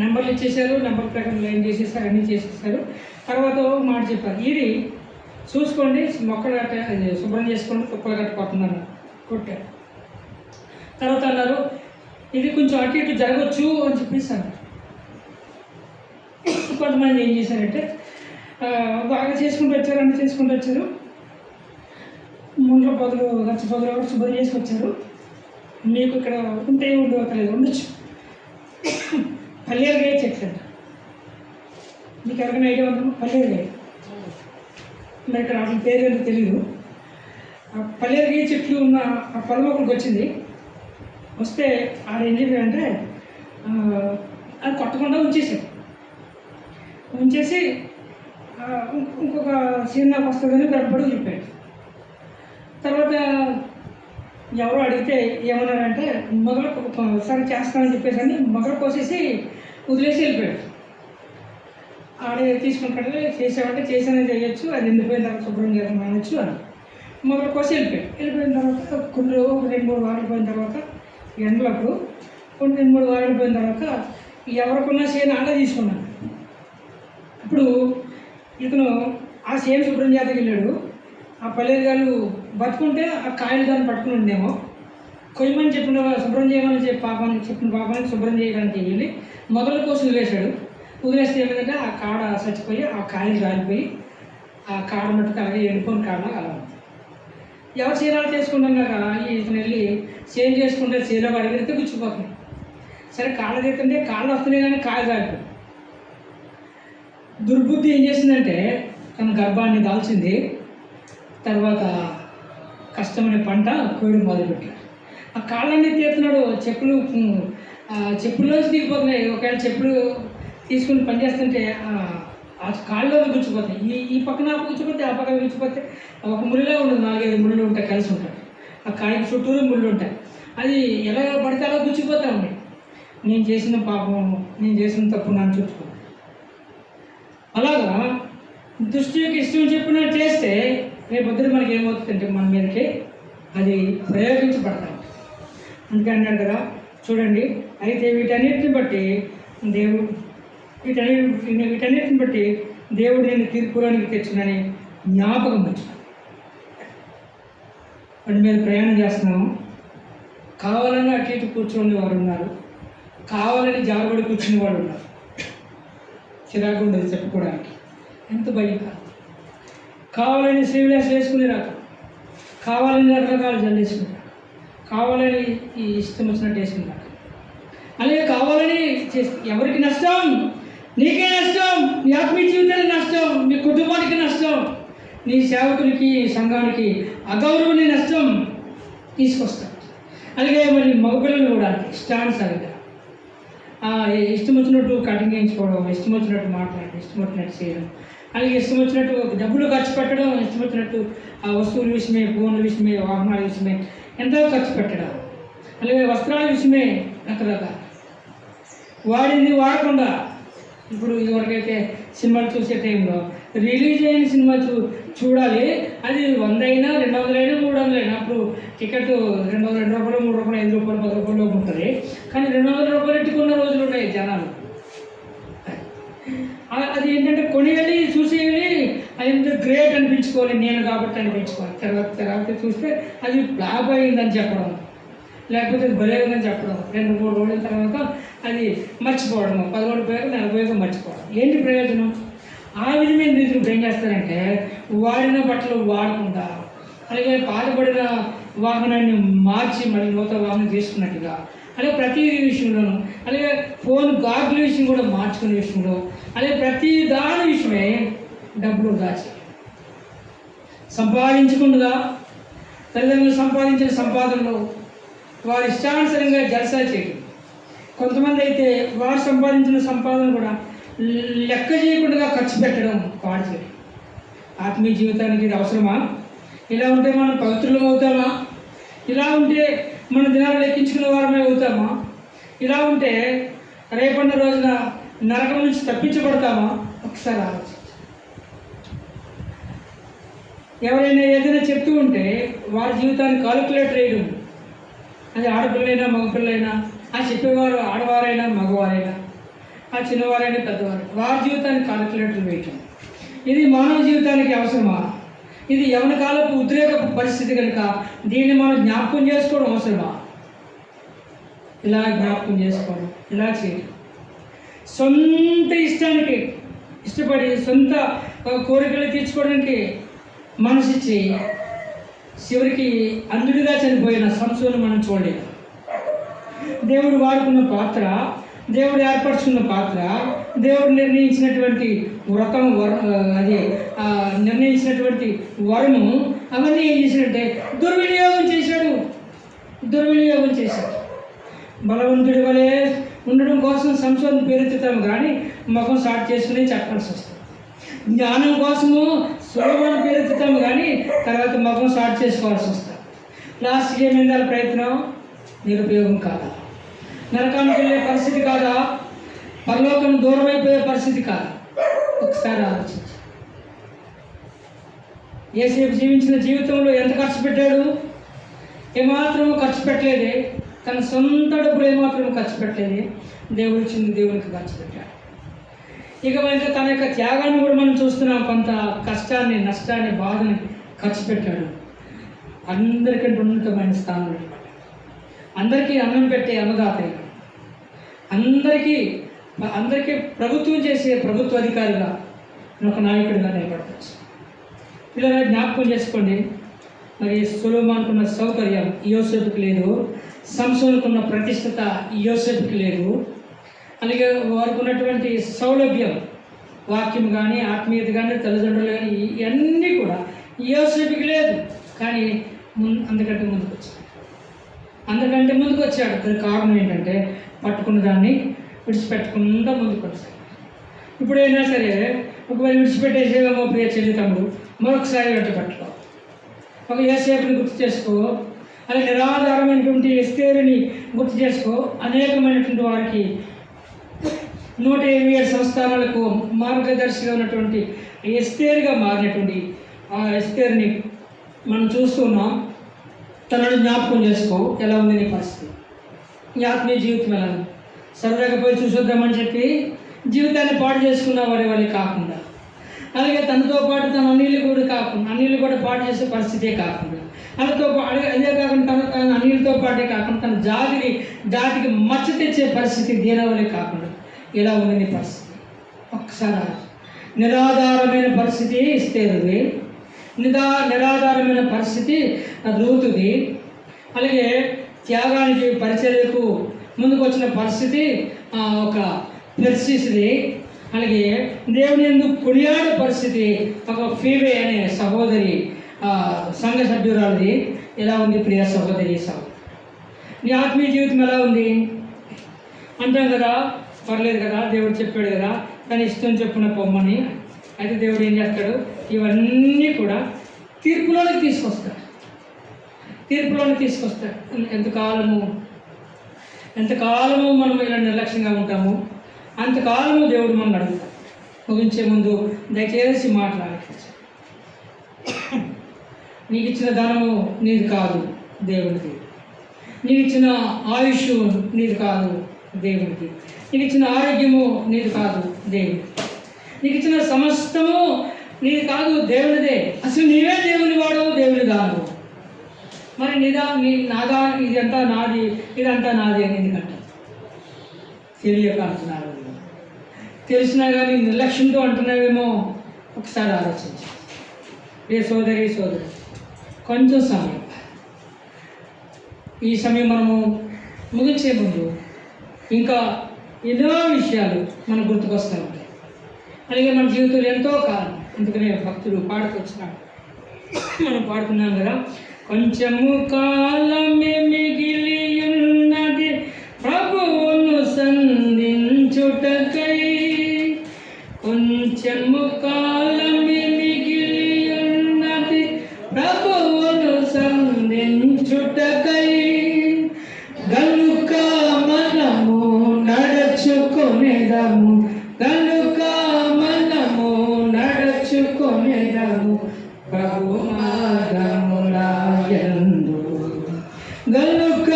నెంబర్లు ఇచ్చేసారు, నెంబర్ ప్రకారం లైన్ చేసేసారు, అన్నీ చేసేసారు. తర్వాత మాట చెప్పారు, ఇది చూసుకోండి, మొక్కలు గట్ట శుభ్రం చేసుకోండి, కుక్కలు కట్టుకోతున్నాను కొట్టారు. తర్వాత అన్నారు, ఇది కొంచెం అటు ఇటు జరగవచ్చు అని చెప్పేసి అన్నారు. కొంతమంది ఏం చేశారంటే బాగా చేసుకుంటూ వచ్చారు, ముండ్ల పొదలు గచ్చ పొదలు కూడా శుభ్రం చేసుకొచ్చారు. మీకు ఇక్కడ ఉంటే ఉండొచ్చు. పల్లేరుగాయ చెట్లు అంట, మీకు ఎవరికైనా ఐడియా ఉందా? పల్లేరుగాయ, మరి ఇక్కడ వాటి పేరు ఏంటో తెలియదు. ఆ పల్లేరుగాయ చెట్లు ఉన్న ఆ పొలం ఒకరికి వచ్చింది. వస్తే ఆడేం చెప్పారంటే అది కొట్టకుండా ఉంచేసి ఇంకొక సీన్ వస్తుందని భయపడి చెప్పాడు. తర్వాత ఎవరో అడిగితే ఏమన్నారంటే మొదలు ఒకసారి చేస్తానని చెప్పేసి అని మొదలు కోసేసి వదిలేసి వెళ్ళిపోయాడు. ఆడే తీసుకుంటాడు, చేసామంటే చేసానని చేయొచ్చు, అది ఎండిపోయిన తర్వాత శుభ్రం చేయడం అనొచ్చు అని మొదలు కోసి వెళ్ళిపోయిన తర్వాత కొన్ని 2-3 వారాలు పోయిన తర్వాత ఎండలప్పుడు 2-3 వారాలు పోయిన తర్వాత ఎవరికున్న చేను ఆడే తీసుకున్నాను. ఇప్పుడు ఇతను ఆ చేను శుభ్రం చేతకి వెళ్ళాడు. ఆ పల్లెరుగాలు బతుకుంటే ఆ కాయలు దాన్ని పట్టుకుని ఉండేమో, కొయ్యమని శుభ్రం చేయమని చెప్పిన పాపానికి శుభ్రం చేయడానికి వెళ్ళి మొదలు కోసి వదిలేస్తే ఏమైందంటే ఆ కాడ చచ్చిపోయి ఆ కాయలు కాలిపోయి ఆ కాడ మట్టుకు అలాగే ఎండుకొని కాడ అలా ఉంది. ఎవరు చీరాలు చేసుకుంటాం కదా, ఇతను వెళ్ళి చేంజ్ చేసుకుంటే చీర అడిగితే గుచ్చిపోతుంది. సరే కాళ్ళ తీస్తుంటే కాళ్ళు వస్తున్నాయి కానీ కాయలు కాలిపోయి. దుర్బుద్ధి ఏం చేసిందంటే తన గర్భాన్ని దాల్చింది. తర్వాత కష్టమైన పంట కోయడం మొదలుపెట్టాడు. ఆ కాళ్ళన్నీ తీస్తున్నాడు, చెప్పుల్లోంచి దిగిపోతున్నాయి. ఒకవేళ చెప్పులు తీసుకుని పనిచేస్తుంటే ఆ కాళ్ళలో గుచ్చిపోతాయి. ఈ పక్కన గుచ్చిపోతే ఆ పక్కన గుచ్చిపోతే ఒక ముళ్ళే ఉండదు, 4-5 ముళ్ళు ఉంటాయి, కలిసి ఉంటాయి. ఆ కాయకి చుట్టూరు ముళ్ళు ఉంటాయి. అది ఎలా పడితే అలా గుచ్చిపోతూ ఉన్నాయి. నేను చేసిన పాపం, నేను చేసిన తప్పు నన్ను చుట్టుకున్నాను. అలాగా దృష్టి యొక్క ఇష్టం చెప్పిన చేస్తే రేపొద్దున మనకి ఏమవుతుందంటే మన మీదకి అది ప్రయోగించబడతాం. అందుకే అన్నాడు కదా, చూడండి, అయితే వీటన్నిటిని బట్టి దేవుడు నేను తీర్పులోనికి తెచ్చునని జ్ఞాపకం వచ్చాను. వాటి మీద ప్రయాణం చేస్తున్నాము. కావాలని అటు ఇటు కూర్చొని వారు ఉన్నారు, కావాలని జాగ్రత్త కూర్చుని వాడు ఉన్నారు. చిరాకు ఉండదు చెప్పుకోవడానికి, ఎంత భయం కాదు. కావాలని శ్రీవిలాస్ వేసుకుని రాక, కావాలని రకరకాల జల్లు వేసుకుంటారు, కావాలని ఈ ఇష్టం వచ్చినట్టు వేసుకుంటారు. అలాగే కావాలని ఎవరికి నష్టం? నీకే నష్టం, నీ ఆత్మీయ జీవితానికి నష్టం, నీ కుటుంబానికి నష్టం, నీ సేవకునికి సంఘానికి అగౌరవని నష్టం తీసుకొస్తాం. అలాగే మరి మగపిల్లలు కూడా ఇష్టానుసారిగా ఇష్టం వచ్చినట్టు కటింగ్ చేయించుకోవడం, ఇష్టం వచ్చినట్టు మాట్లాడడం, ఇష్టం వచ్చినట్టు చేయడం, అలాగే ఇష్టం వచ్చినట్టు డబ్బులు ఖర్చు పెట్టడం, ఇష్టం వచ్చినట్టు ఆ వస్తువుల విషయమే, ఫోన్ల విషయమే, వాహనాల విషయమే ఎంతో ఖర్చు పెట్టడం, అలాగే వస్త్రాల విషయమే రకరకాల వాడింది వాడకుండా. ఇప్పుడు ఇదివరకైతే సినిమాలు చూసే టైంలో రిలీజ్ అయిన సినిమా చూడాలి, అది 100 అయినా 200 అయినా 300 అయినా, అప్పుడు టికెట్ 200 రూపాయలు 3 రూపాయలు 5 రూపాయలు 10 రూపాయలు ఉంటుంది. కానీ 200 రూపాయలు ఎట్టుకున్న రోజులు ఉన్నాయి జనాలు. అది ఏంటంటే కొని వెళ్ళి చూసి వెళ్ళి అది గ్రేట్ అనిపించుకోవాలి, నేను కాబట్టి అనిపించుకోవాలి. తర్వాత చూస్తే అది ఫ్లాప్ అయిందని చెప్పడం, లేకపోతే అది భలే ఉందని చెప్పడం, 2-3 రోజుల తర్వాత అది మర్చిపోవడం, 10 రోజుల పోయాక 40 పోయాక మర్చిపోవడం. ఏంటి ప్రయోజనం? ఆ విధమైన రీతిలో ఏం చేస్తారంటే వాడిన బట్టలు వాడకుండా, అలాగే పాతబడిన వాహనాన్ని మార్చి మళ్ళీ నూతన వాహనం తీసుకున్నట్టుగా అలాగే ప్రతి విషయంలోనూ, అలాగే ఫోన్ గాగుల విషయం కూడా మార్చుకునే విషయంలో, అలాగే ప్రతి దాని విషయమే డబ్బులు దాచి సంపాదించకుండా తల్లిదండ్రులు సంపాదించిన సంపాదనలో వారి ఇష్టానుసరంగా జలసా చేయడం. కొంతమంది అయితే వారు సంపాదించిన సంపాదన కూడా లెక్క చేయకుండా ఖర్చు పెట్టడం, పాడు చేయడం. ఆత్మీయ జీవితానికి ఇది అవసరమా? ఇలా ఉంటే మనం పవిత్రులం అవుతామా? ఇలా ఉంటే మన దినాలు లెక్కించుకునే వారమే అవుతామా? ఇలా ఉంటే రేపన్న రోజున నరకం నుంచి తప్పించబడతామా? ఒకసారి ఆలోచించండి. ఎవరైనా ఏదైనా చెప్తూ ఉంటే వారి జీవితాన్ని కాలిక్యులేటర్ వేయడం, అది ఆడపిల్లైనా మగపిల్లైనా, ఆ చెప్పేవారు ఆడవారైనా మగవారైనా, ఆ చిన్నవారైనా పెద్దవారైనా, వారి జీవితాన్ని కాలిక్యులేటర్ వేయటం, ఇది మానవ జీవితానికి అవసరమా? ఇది యవన కాలపు ఉద్రేక పరిస్థితి కనుక దీన్ని మనం జ్ఞాపకం చేసుకోవడం అవసరమా? ఇలా జ్ఞాపకం చేసుకోవడం, ఇలా చేయడం, సొంత ఇష్టానికి ఇష్టపడి సొంత కోరికలు తీర్చుకోవడానికి మనసిచ్చి చివరికి అంధుడిగా చనిపోయిన సంసోను మనం చూడలేదు. దేవుడు వాడుకున్న పాత్ర, దేవుడు ఏర్పరచుకున్న పాత్ర, దేవుడు నిర్ణయించినటువంటి వ్రతం అది నిర్ణయించినటువంటి వరము, అవన్నీ ఏం చేశాడంటే దుర్వినియోగం చేశాడు. బలవంతుడి వలె ఉండడం కోసం సంసోను పేరెత్తుతాము కానీ ముఖం స్టార్ట్ చేసుకుని చెప్పాల్సి వస్తుంది. జ్ఞానం కోసము సొలొమోను పేరెత్తుతాము కానీ తర్వాత ముఖం స్టార్ట్ చేసుకోవాల్సి వస్తుంది. లాస్ట్కి ఏమైందా ప్రయత్నం? నిరుపయోగం కాదా? నరకానికి వెళ్ళే పరిస్థితి కాదా? పరలోకం దూరం అయిపోయే పరిస్థితి కాదా? ఒకసారి ఆలోచించు. యేసేపు జీవించిన జీవితంలో ఎంత ఖర్చు పెట్టాడు? ఏమాత్రం ఖర్చు పెట్టలేదే. తన సొంత డబ్బులు ఏమాత్రం ఖర్చు పెట్టలేదే. దేవుడు ఇచ్చింది దేవునికి ఖర్చు పెట్టాడు. ఇక ఇంకా తన యొక్క త్యాగాన్ని కూడా మనం చూస్తున్నాం. కొంత కష్టాన్ని, నష్టాన్ని, బాధని ఖర్చు పెట్టాడు. అందరికంటే ఉన్నతమైన స్థానంలో, అందరికీ అన్నం పెట్టే అన్నదాత, అందరికీ ప్రభుత్వం చేసే ప్రభుత్వ అధికారిగా ఒక నాయకుడిగా నిలబడవచ్చు. ఇలా జ్ఞాపకం చేసుకోండి. మరి సొలొమోనుకున్న సౌకర్యం యోసేపుకి లేదు, సంసోనుకున్న ప్రతిష్టత యోసేపుకి లేదు, అలాగే వారికి ఉన్నటువంటి సౌలభ్యం, వాక్యం కానీ ఆత్మీయత కానీ తల్లిదండ్రులు కానీ ఇవన్నీ కూడా యోసేపుకి లేదు. కానీ అందుకంటే ముందుకు వచ్చాడు. అది కారణం ఏంటంటే పట్టుకున్న దాన్ని విడిచిపెట్టకుండా ముందుకు వచ్చాడు. ఇప్పుడైనా సరే ఒకవేళ విడిచిపెట్టేసేమో ప్రియ చెల్లి తమ్ముడు, మరొకసారి వెంట పట్టుకో. ఒక యోసేపుని గుర్తు చేసుకో, అలాగే నిరాధారమైనటువంటి ఎస్తేరుని గుర్తు చేసుకో. అనేకమైనటువంటి వారికి 127 సంస్థానాలకు మార్గదర్శిగా ఉన్నటువంటి ఎస్తేరుగా మారినటువంటి ఆ ఎస్తేరుని మనం చూస్తున్నాం. తనను జ్ఞాపకం చేసుకో. ఎలా ఉంది నీ పరిస్థితి? నీ ఆత్మీయ జీవితం ఎలా ఉంది? సరదాగా పోయి చూసొద్దామని చెప్పి జీవితాన్ని పాడు చేసుకున్న వాడి వాళ్ళే కాకుండా, అలాగే తనతో పాటు తన అన్నిళ్ళు కూడా పాడు చేసే పరిస్థితే కాకుండా, అదే కాకుండా తన అన్నిళ్ళతో పాటే కాకుండా తన జాతికి మచ్చ తెచ్చే పరిస్థితి దీనవలే కాకుండా ఎలా ఉంది నీ పరిస్థితి? ఒక్కసారి నిరాధారమైన పరిస్థితి ఎస్తేరుది, నిరాధారమైన పరిస్థితి రూతుది, అలాగే త్యాగానికి పరిచర్యకు ముందుకు వచ్చిన పరిస్థితి ఒక పెర్సిస్ది, అలాగే దేవుని ఎందుకు కొనియాడే పరిస్థితి ఒక ఫీబే అనే సహోదరి సంఘ సభ్యురాలది. ఎలా ఉంది ప్రియ సహోదరి? నీ ఆత్మీయ జీవితం ఎలా ఉంది? అంటాం కదా, పర్లేదు కదా, దేవుడు చెప్పాడు కదా, తన ఇష్టం చెప్పున పొమ్మని. అయితే దేవుడు ఏం చేస్తాడు? ఇవన్నీ కూడా తీర్పులోనికి తీసుకొస్తాడు. ఎంతకాలము మనం ఇలా నిర్లక్ష్యంగా ఉంటాము, అంతకాలము దేవుడు మనం అడుగుతాడు. ముగించే ముందు దయచేసి మాట్లాడాలి. నీకు ఇచ్చిన ధనము నీది కాదు, దేవుడిది. నీకు ఇచ్చిన ఆయుష్ నీది కాదు, దేవుడిది. నీకు ఇచ్చిన ఆరోగ్యము నీది కాదు, దేవుడిది. నీకు ఇచ్చిన సమస్తము నీది కాదు, దేవుడిదే. అసలు నీవే దేవుని వాడవు, దేవుని దానవు. మరి నాదా ఇదంతా నాది, ఇదంతా నాది అని ఎందుకంట? తెలియక అంటున్నారు. తెలిసినా కానీ నిర్లక్ష్యంతో అంటున్నావేమో. ఒకసారి ఆలోచించు. ఏ సోదరి కొంచెం సమయం, ఈ సమయం మనము ముగించే ముందు ఇంకా ఎన్నో విషయాలు మనకు గుర్తుకొస్తూ ఉంటాయి. అలాగే మన జీవితంలో ఎంతో కాలం, అందుకనే భక్తులు పాడుకొచ్చినాడు, మనం పాడుతున్నాం కదా, కొంచెము కాలమే మిగిలి ఉన్నది ప్రభువును సంధించుటకై, కొంచెము కాలమే మిగిలి ఉన్నది ప్రభువును సంధించుటకై, గనుక మనము నడుచుకొనేదము, గనుక మనము నడుచుకొనేదము ప్రభు మార్గములయందు, గనుక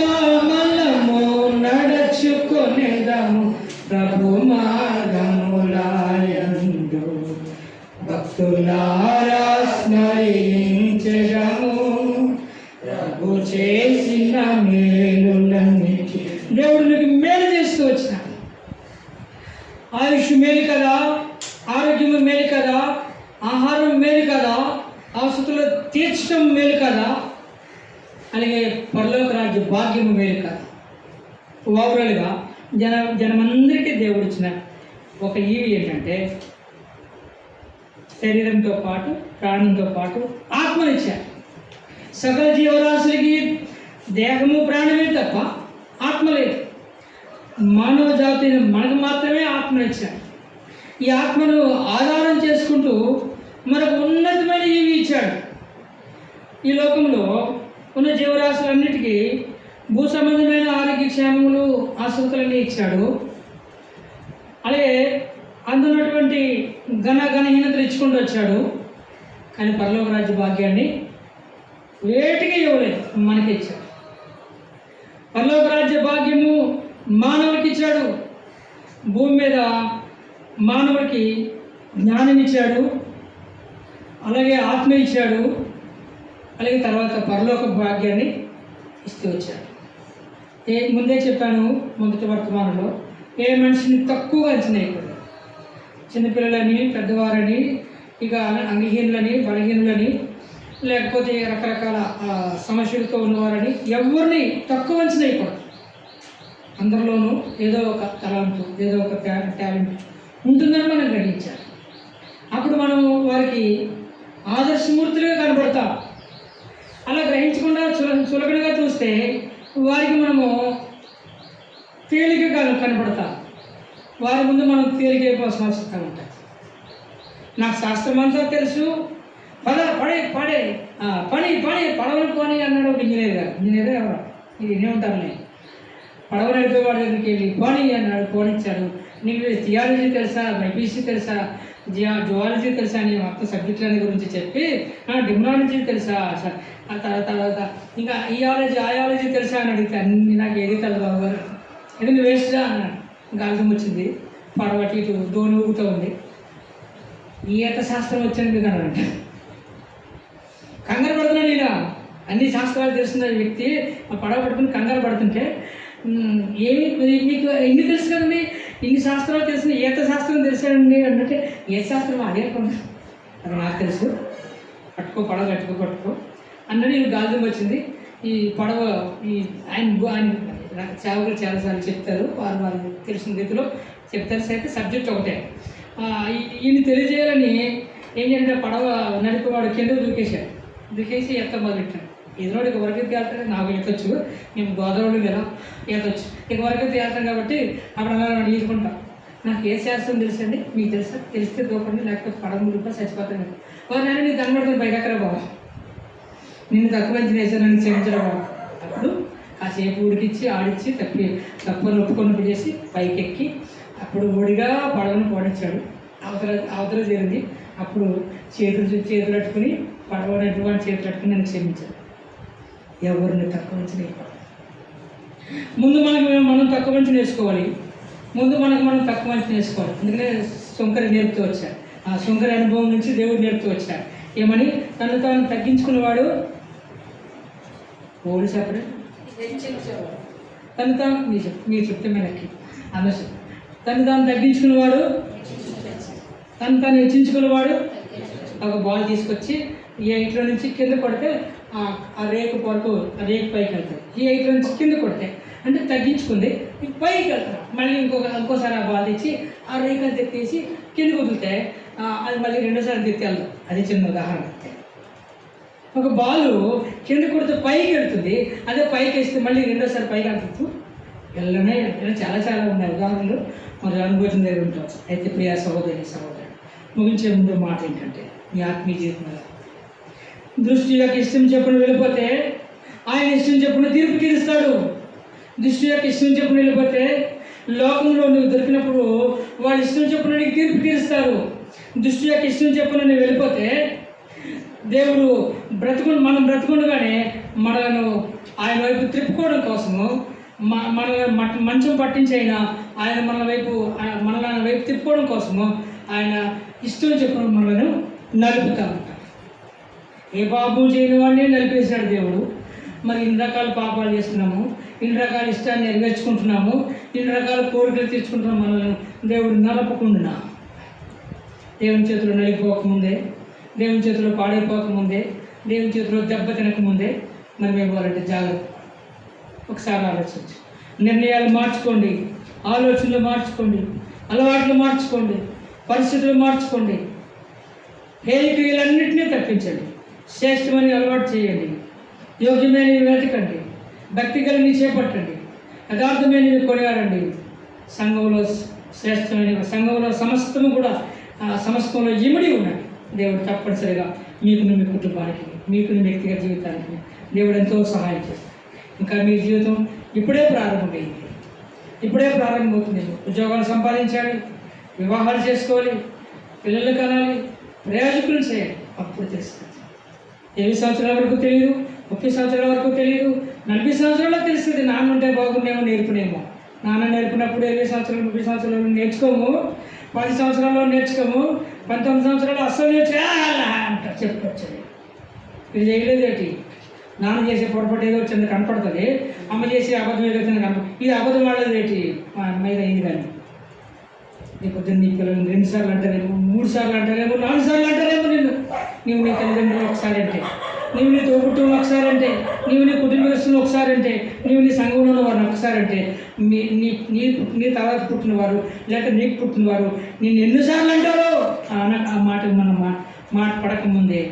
మనము నడుచుకొనేదము ప్రభు మార్గములయందు, భక్తులారా స్మరించెదము ప్రభు చేసిన మేలులన్నిటి. దేవుడు నీకు మేలు చేస్తూ వచ్చినాడు. ఆయుష్ మేలు కదా, ఆరోగ్యం మేలు కదా, ఆహారం మేలు కదా, అవసరాలు తీర్చడం మేలు కదా, అలాగే పరలోక రాజ్య భాగ్యము మేలు కదా. ఓవరాల్గా జనమందరికీ దేవుడు ఇచ్చిన ఒక ఈవి ఏంటంటే శరీరంతో పాటు ప్రాణంతో పాటు ఆత్మనిచ్చారు. సకల జీవరాశులకి దేహము ప్రాణమే తప్ప ఆత్మ లేదు. మానవ జాతి మనకు మాత్రమే ఆత్మనిచ్చాడు. ఈ ఆత్మను ఆధారం చేసుకుంటూ మనకు ఉన్నతమైన ఈవి ఇచ్చాడు. ఈ లోకంలో ఉన్న జీవరాశులన్నిటికీ భూ సంబంధమైన ఆరోగ్య క్షేమములు ఆసక్తులన్నీ ఇచ్చాడు. అలాగే అందున్నటువంటి ఘనహీనతలు ఇచ్చుకుంటూ వచ్చాడు. కానీ పరలోక రాజ్య భాగ్యాన్ని వేటికి ఇవ్వలేదు, మనకి ఇచ్చాడు. పరలోక రాజ్య భాగ్యము మానవుడికి ఇచ్చాడు. భూమి మీద మానవుడికి జ్ఞానం ఇచ్చాడు, అలాగే ఆత్మ ఇచ్చాడు, అలాగే తర్వాత పరలోక భాగ్యాన్ని ఇస్తూ వచ్చాడు. ముందే చెప్పాను మొదటి వర్తమానంలో, ఏ మనిషిని తక్కువగా అంచనా వేయకూడదు. చిన్నపిల్లలని, పెద్దవారని, ఇక అంగహీనులని, బలహీనులని, లేకపోతే రకరకాల సమస్యలతో ఉన్నవారని ఎవరిని తక్కువ అంచనా వేయకూడదు. అందరిలోనూ ఏదో ఒక తలాంతు, ఏదో ఒక టాలెంట్ ఉంటుందని మనం గ్రహించాలి. అప్పుడు మనం వారికి ఆదర్శమూర్తులుగా కనబడతాం. అలా గ్రహించకుండా చులకనగా చూస్తే వారికి మనము తేలికగా కనబడతాం. వారి ముందు మనం తేలికైపోవాల్సిన అవసరం ఉంటుంది. నాకు శాస్త్రం అంతా తెలుసు, పని పడవలు కొని అన్నాడు ఒక ఇంజనీర్ ఎవరు ఇది వినేవుంటారులే. పడవ నడిపేవాడి దగ్గరికి వెళ్ళి పోనీ అన్నాడు, పోనిచ్చాడు. నీకు థియాలజీ తెలుసా, బైపీసీ తెలుసా, జువాలజీ తెలుసా అని మొత్తం సబ్జెక్టులని గురించి చెప్పి, డిమ్నాలజీ తెలుసా, ఆ తర్వాత ఇంకా ఆయాలజీ తెలుసా అని అడిగితే అన్ని నాకు ఏది తెలుసు బాబు గారు, ఇది నువ్వు వేస్ట్గా అన్నాడు. ఇంకా అర్థం వచ్చింది, పడవ ఇటు దోని ఊగుతూ ఉంది. ఈత శాస్త్రం వచ్చింది కనంటే కంగారు పడుతున్నాడు. ఈయన అన్ని శాస్త్రాలు తెలుస్తున్న వ్యక్తి ఆ పడవ పట్టుకుని కంగారు పడుతుంటే, ఏమి మీకు ఎన్ని తెలుసు కదండి, ఇన్ని శాస్త్రాలు తెలిసిన ఈత శాస్త్రం తెలిసాడండి అంటే, ఏ శాస్త్రం అదే అది నాకు తెలుసు, పడవ పట్టుకో అన్నది గాలిదం వచ్చింది. ఈ పడవ ఆయన సేవకులు చాలాసార్లు చెప్తారు, వారు తెలిసిన రీతిలో చెప్తారు. అయితే సబ్జెక్ట్ ఒకటే. ఈయన తెలియజేయాలని ఏం చేయాలంటే పడవ నడిపేవాడు కింద దూకేసి ఎత్త మొదలెట్టాడు. ఎదురోడు ఇక వరకెత్తి వెళ్తాడు, నాకు ఎత్తొచ్చు, మేము గోదావరి కదా ఎత్తొచ్చు, ఇక వరకెత్తి వెళ్తాం కాబట్టి అప్పుడు అలా ఈదుకుంటాం. నాకు ఏ శాస్త్రం తెలుసండి, మీకు తెలుసా, తెలిస్తే దూకండి, లేకపోతే పడవ ముడిపో చచ్చిపోతాను. వారు నేను నీకు కనబడుతుంది పైకెక్కరా బాబు, నిన్ను తక్కువ వేసాను, నన్ను క్షమించడం బాబు. అప్పుడు కాసేపు ఉడికిచ్చి ఆడిచ్చి తప్పుని ఒప్పుకొని చేసి పైకెక్కి అప్పుడు ఓడిగా పడవను పోడించాడు. అవతల జరిగింది. అప్పుడు చేతులు పట్టుకుని పడవ నటువంటి చేతులు పట్టుకుని నన్ను క్షమించాడు. ఎవరిని తక్కువ నుంచి నేర్చుకోవాలి. ముందు మనం తక్కువ నుంచి నేర్చుకోవాలి. మనం తక్కువ నుంచి నేర్చుకోవాలి. అందుకనే శంకరి నేర్పుతూ వచ్చాడు. ఆ శంకరి అనుభవం నుంచి దేవుడు నేర్పుతూ వచ్చాడు. ఏమని, తను తాను తగ్గించుకున్నవాడు ఓడి చెప్పడే తను తాను మీరు చెప్తే మనకి ఆమె తను తాను తగ్గించుకున్నవాడు, తను తాను హెచ్చించుకున్నవాడు ఒక బాల్ తీసుకొచ్చి ఈ హైట్లో నుంచి కింద కొడితే ఆ రేకు వరకు ఆ రేకు పైకి వెళ్తుంది. ఈ హైట్లో నుంచి కింద కొడితే అంటే తగ్గించుకుంది పైకి వెళ్తారు. మళ్ళీ ఇంకోసారి ఆ బాల్ తెచ్చి ఆ రేకు అంతా తీసి కింద వదిలితే అది మళ్ళీ రెండోసారి తెచ్చేయాలి. అది చిన్న ఉదాహరణ. ఒక బాలు కింద కొడితే పైకి వెళ్తుంది, అదే పైకి వేస్తే మళ్ళీ రెండోసారి పైకి వెళ్తుంది. వెళ్ళనే చాలా చాలా ఉన్నాయి ఉదాహరణలు, మరి అనుభవం దగ్గర ఉంటాం. అయితే ప్రియా సహోదరి ముగించే ముందు మాట ఏంటంటే, మీ ఆత్మీయ జీవితంలో దృష్టి యొక్క ఇష్టం చెప్పున వెళ్ళిపోతే ఆయన ఇష్టం చెప్పున తీర్పు తీరుస్తాడు. దృష్టి యొక్క ఇష్టం చెప్పున వెళ్ళిపోతే లోకంలో నువ్వు దొరికినప్పుడు వాళ్ళు ఇష్టం చెప్పున నీకు తీర్పు తీరుస్తారు. దృష్టి యొక్క ఇష్టం చెప్పున నువ్వు వెళ్ళిపోతే దేవుడు మనం బ్రతుకుండగానే మనను ఆయన వైపు తిప్పుకోవడం కోసము మన మంచం పట్టించైనా ఆయన మనల్ని వైపు తిప్పుకోవడం కోసము ఆయన ఇష్టం చెప్పిన మనలను నలుపుతా ఉంటారు. ఏ పాపం చేయని వాడిని నలిపేశాడు దేవుడు. మరి ఇన్ని రకాల పాపాలు చేస్తున్నాము, ఇన్ని రకాల ఇష్టాన్ని నెరవేర్చుకుంటున్నాము, ఇన్ని రకాల కోరికలు తీర్చుకుంటున్నాము. మనల్ని దేవుడు నలపకుండా, దేవుని చేతిలో నలిగిపోకముందే, దేవుని చేతిలో పాడైపోకముందే, దేవుని చేతిలో దెబ్బ తినకముందే మరి మేము వాళ్ళంటే జాగ్రత్త. ఒకసారి ఆలోచించు, నిర్ణయాలు మార్చుకోండి, ఆలోచనలు మార్చుకోండి, అలవాట్లు మార్చుకోండి, పరిస్థితులు మార్చుకోండి. హేయక్రియలన్నింటినీ తప్పించండి, శ్రేష్టమని అలవాటు చేయండి, యోగ్యమైనవి వెతకండి, భక్తి కలిని చేపట్టండి, యథార్థమైనవి కొనియాడండి. సంఘంలో శ్రేష్టమైన సంఘంలో సమస్తంలో ఇమిడి ఉన్నది. దేవుడు తప్పనిసరిగా మీకును మీ కుటుంబానికి, మీకును వ్యక్తిగత జీవితానికి దేవుడు ఎంతో సహాయం చేస్తాడు. ఇంకా మీ జీవితం ఇప్పుడే ప్రారంభమైంది, ఇప్పుడే ప్రారంభమవుతుంది. ఉద్యోగాలు సంపాదించాలి, వివాహాలు చేసుకోవాలి, పిల్లలు కనాలి, ప్రయోజకులు చేయాలి. అప్పుడు తెలుస్తుంది. 20 సంవత్సరాల వరకు తెలియదు, 30 సంవత్సరాల వరకు తెలియదు, 40 సంవత్సరాల్లో తెలుస్తుంది. నాన్న ఉంటే బాగుండేమో, నేర్పునేమో. నాన్న నేర్పినప్పుడు 20 సంవత్సరాలు 30 సంవత్సరాలు నేర్చుకోము, 10 సంవత్సరాల్లో నేర్చుకోము, 19 సంవత్సరాలు అస్సలు అంటారు. చెప్పుకొచ్చాడు ఇది చేయలేదేటి, నాన్న చేసే పొరపాటు ఏదో చిన్న కనపడుతుంది, అమ్మ చేసే అబద్ధం ఏదో చిన్న కనపడుతుంది. ఇది అబద్ధం వాడేదేటి మా అమ్మాయి అయింది. కానీ నీ పొద్దున్న నీ పిల్లలు 2 సార్లు అంటారేమో, 3 సార్లు అంటారేమో, 4 సార్లు అంటారేమో. నీవు నీ తల్లిదండ్రులు ఒకసారి అంటే, నీవు నీ తోబుట్టువులు ఒకసారి అంటే, నీవు నీ కుటుంబస్తులు ఒకసారి అంటే, నీవు నీ సంఘంలో ఉన్న వారిని ఒకసారి అంటే, నీ తర్వాత పుట్టినవారు లేక నీకు పుట్టినవారు నేను ఎన్నిసార్లు అంటారో ఆ మాట మనం మాట పడకముందే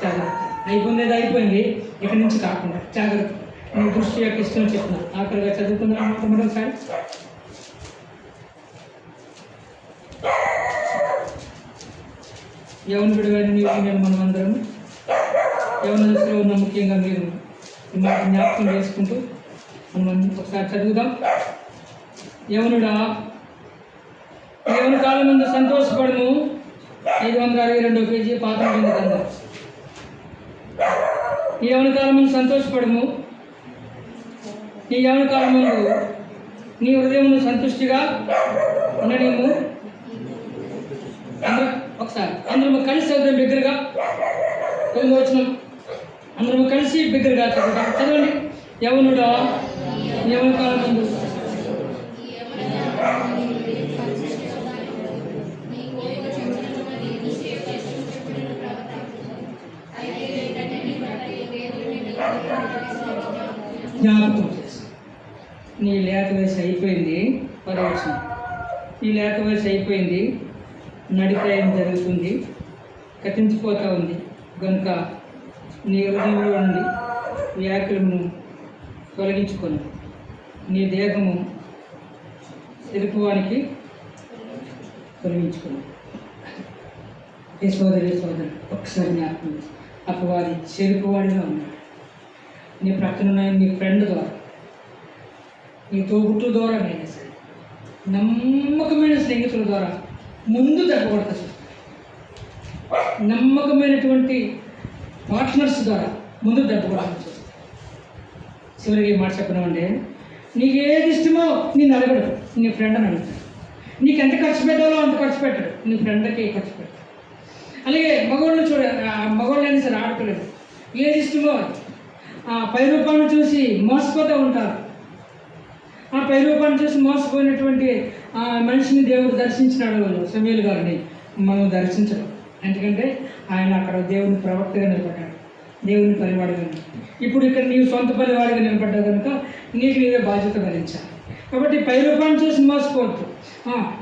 జాగ్రత్త. అయిపోయింది, ఇక్కడి నుంచి కాకుండా జాగ్రత్త. నేను దృష్టి యొక్క ఇష్టం చెప్తున్నా. ఆఖరిగా చదువుకుందాం మరోసారి. యవన విడువని నేను మనం అందరం యవన దశలో ఉన్న ముఖ్యంగా మీరు ఈ మాట జ్ఞాపకం చేసుకుంటూ మనం ఒకసారి చదువుదాం. యవనుడా, యవన కాలం ముందు సంతోషపడము. 562 పేజీ పాత గ్రంథం. ఈ యవన కాలం ముందు సంతోషపడము. ఈ యవన కాలం ముందు నీ హృదయమును సంతుష్టిగా ఉండనేము. ఒకసారి అందరము కలిసి చదువుతాం బిగ్గరగా. 9వ వచనం అందరము కలిసి బిగ్గరగా చదువుతాం. చదవండి. యవనుడా, యవన కాలం ముందు జ్ఞాపకం చేసి నీ లేత వయసు అయిపోయింది. 10వ వచనం నీ లేత వయసు అయిపోయింది, నడిప్రాయం జరుగుతుంది, కథించిపోతూ ఉంది. కనుక నీ హృదయంలో నుండి వ్యాకులమును తొలగించుకొని నీ దేహము తెలుపువానికి తొలగించుకొని. ఏ సోదరి ఒకసారి జ్ఞాపకం, అపవాది చెరుపువాడిగా ఉన్నాడు. నీ ప్రక్కన నీ ఫ్రెండ్ ద్వారా, నీ తోబుట్టు ద్వారా, అయినా సరే నమ్మకమైన స్నేహితుల ద్వారా ముందు దెబ్బకొడతా. నమ్మకమైనటువంటి పార్ట్నర్స్ ద్వారా ముందు దెబ్బకొడతా. చివరికి మాట చెప్పినామంటే, నీకు ఏది ఇష్టమో నేను అడగడు, నీ ఫ్రెండ్ అని అడుగుతాడు. నీకు ఎంత ఖర్చు పెట్టాలో అంత ఖర్చు పెట్టాడు, నీ ఫ్రెండ్కి ఖర్చు పెట్టాడు. అలాగే మగవాళ్ళు మగవాళ్ళు అయినా సరే ఆడపిల్లలు ఏది ఇష్టమో పై రూపాన్ని చూసి మోసపోతూ ఉంటారు. ఆ పై రూపాన్ని చూసి మోసపోయినటువంటి ఆ మనిషిని దేవుడు దర్శించినాడు. సమూయేలు గారిని మనం దర్శించడం. ఎందుకంటే ఆయన అక్కడ దేవుని ప్రవక్తగా నిలబడ్డాడు, దేవుని పనివాడిగా. ఇప్పుడు ఇక్కడ నీవు సొంత పనివాడిగా నిలబడ్డావు కనుక నీకు నీవే బాధ్యత భరించాలి. కాబట్టి పై రూపాన్ని చూసి మోసపోవద్దు.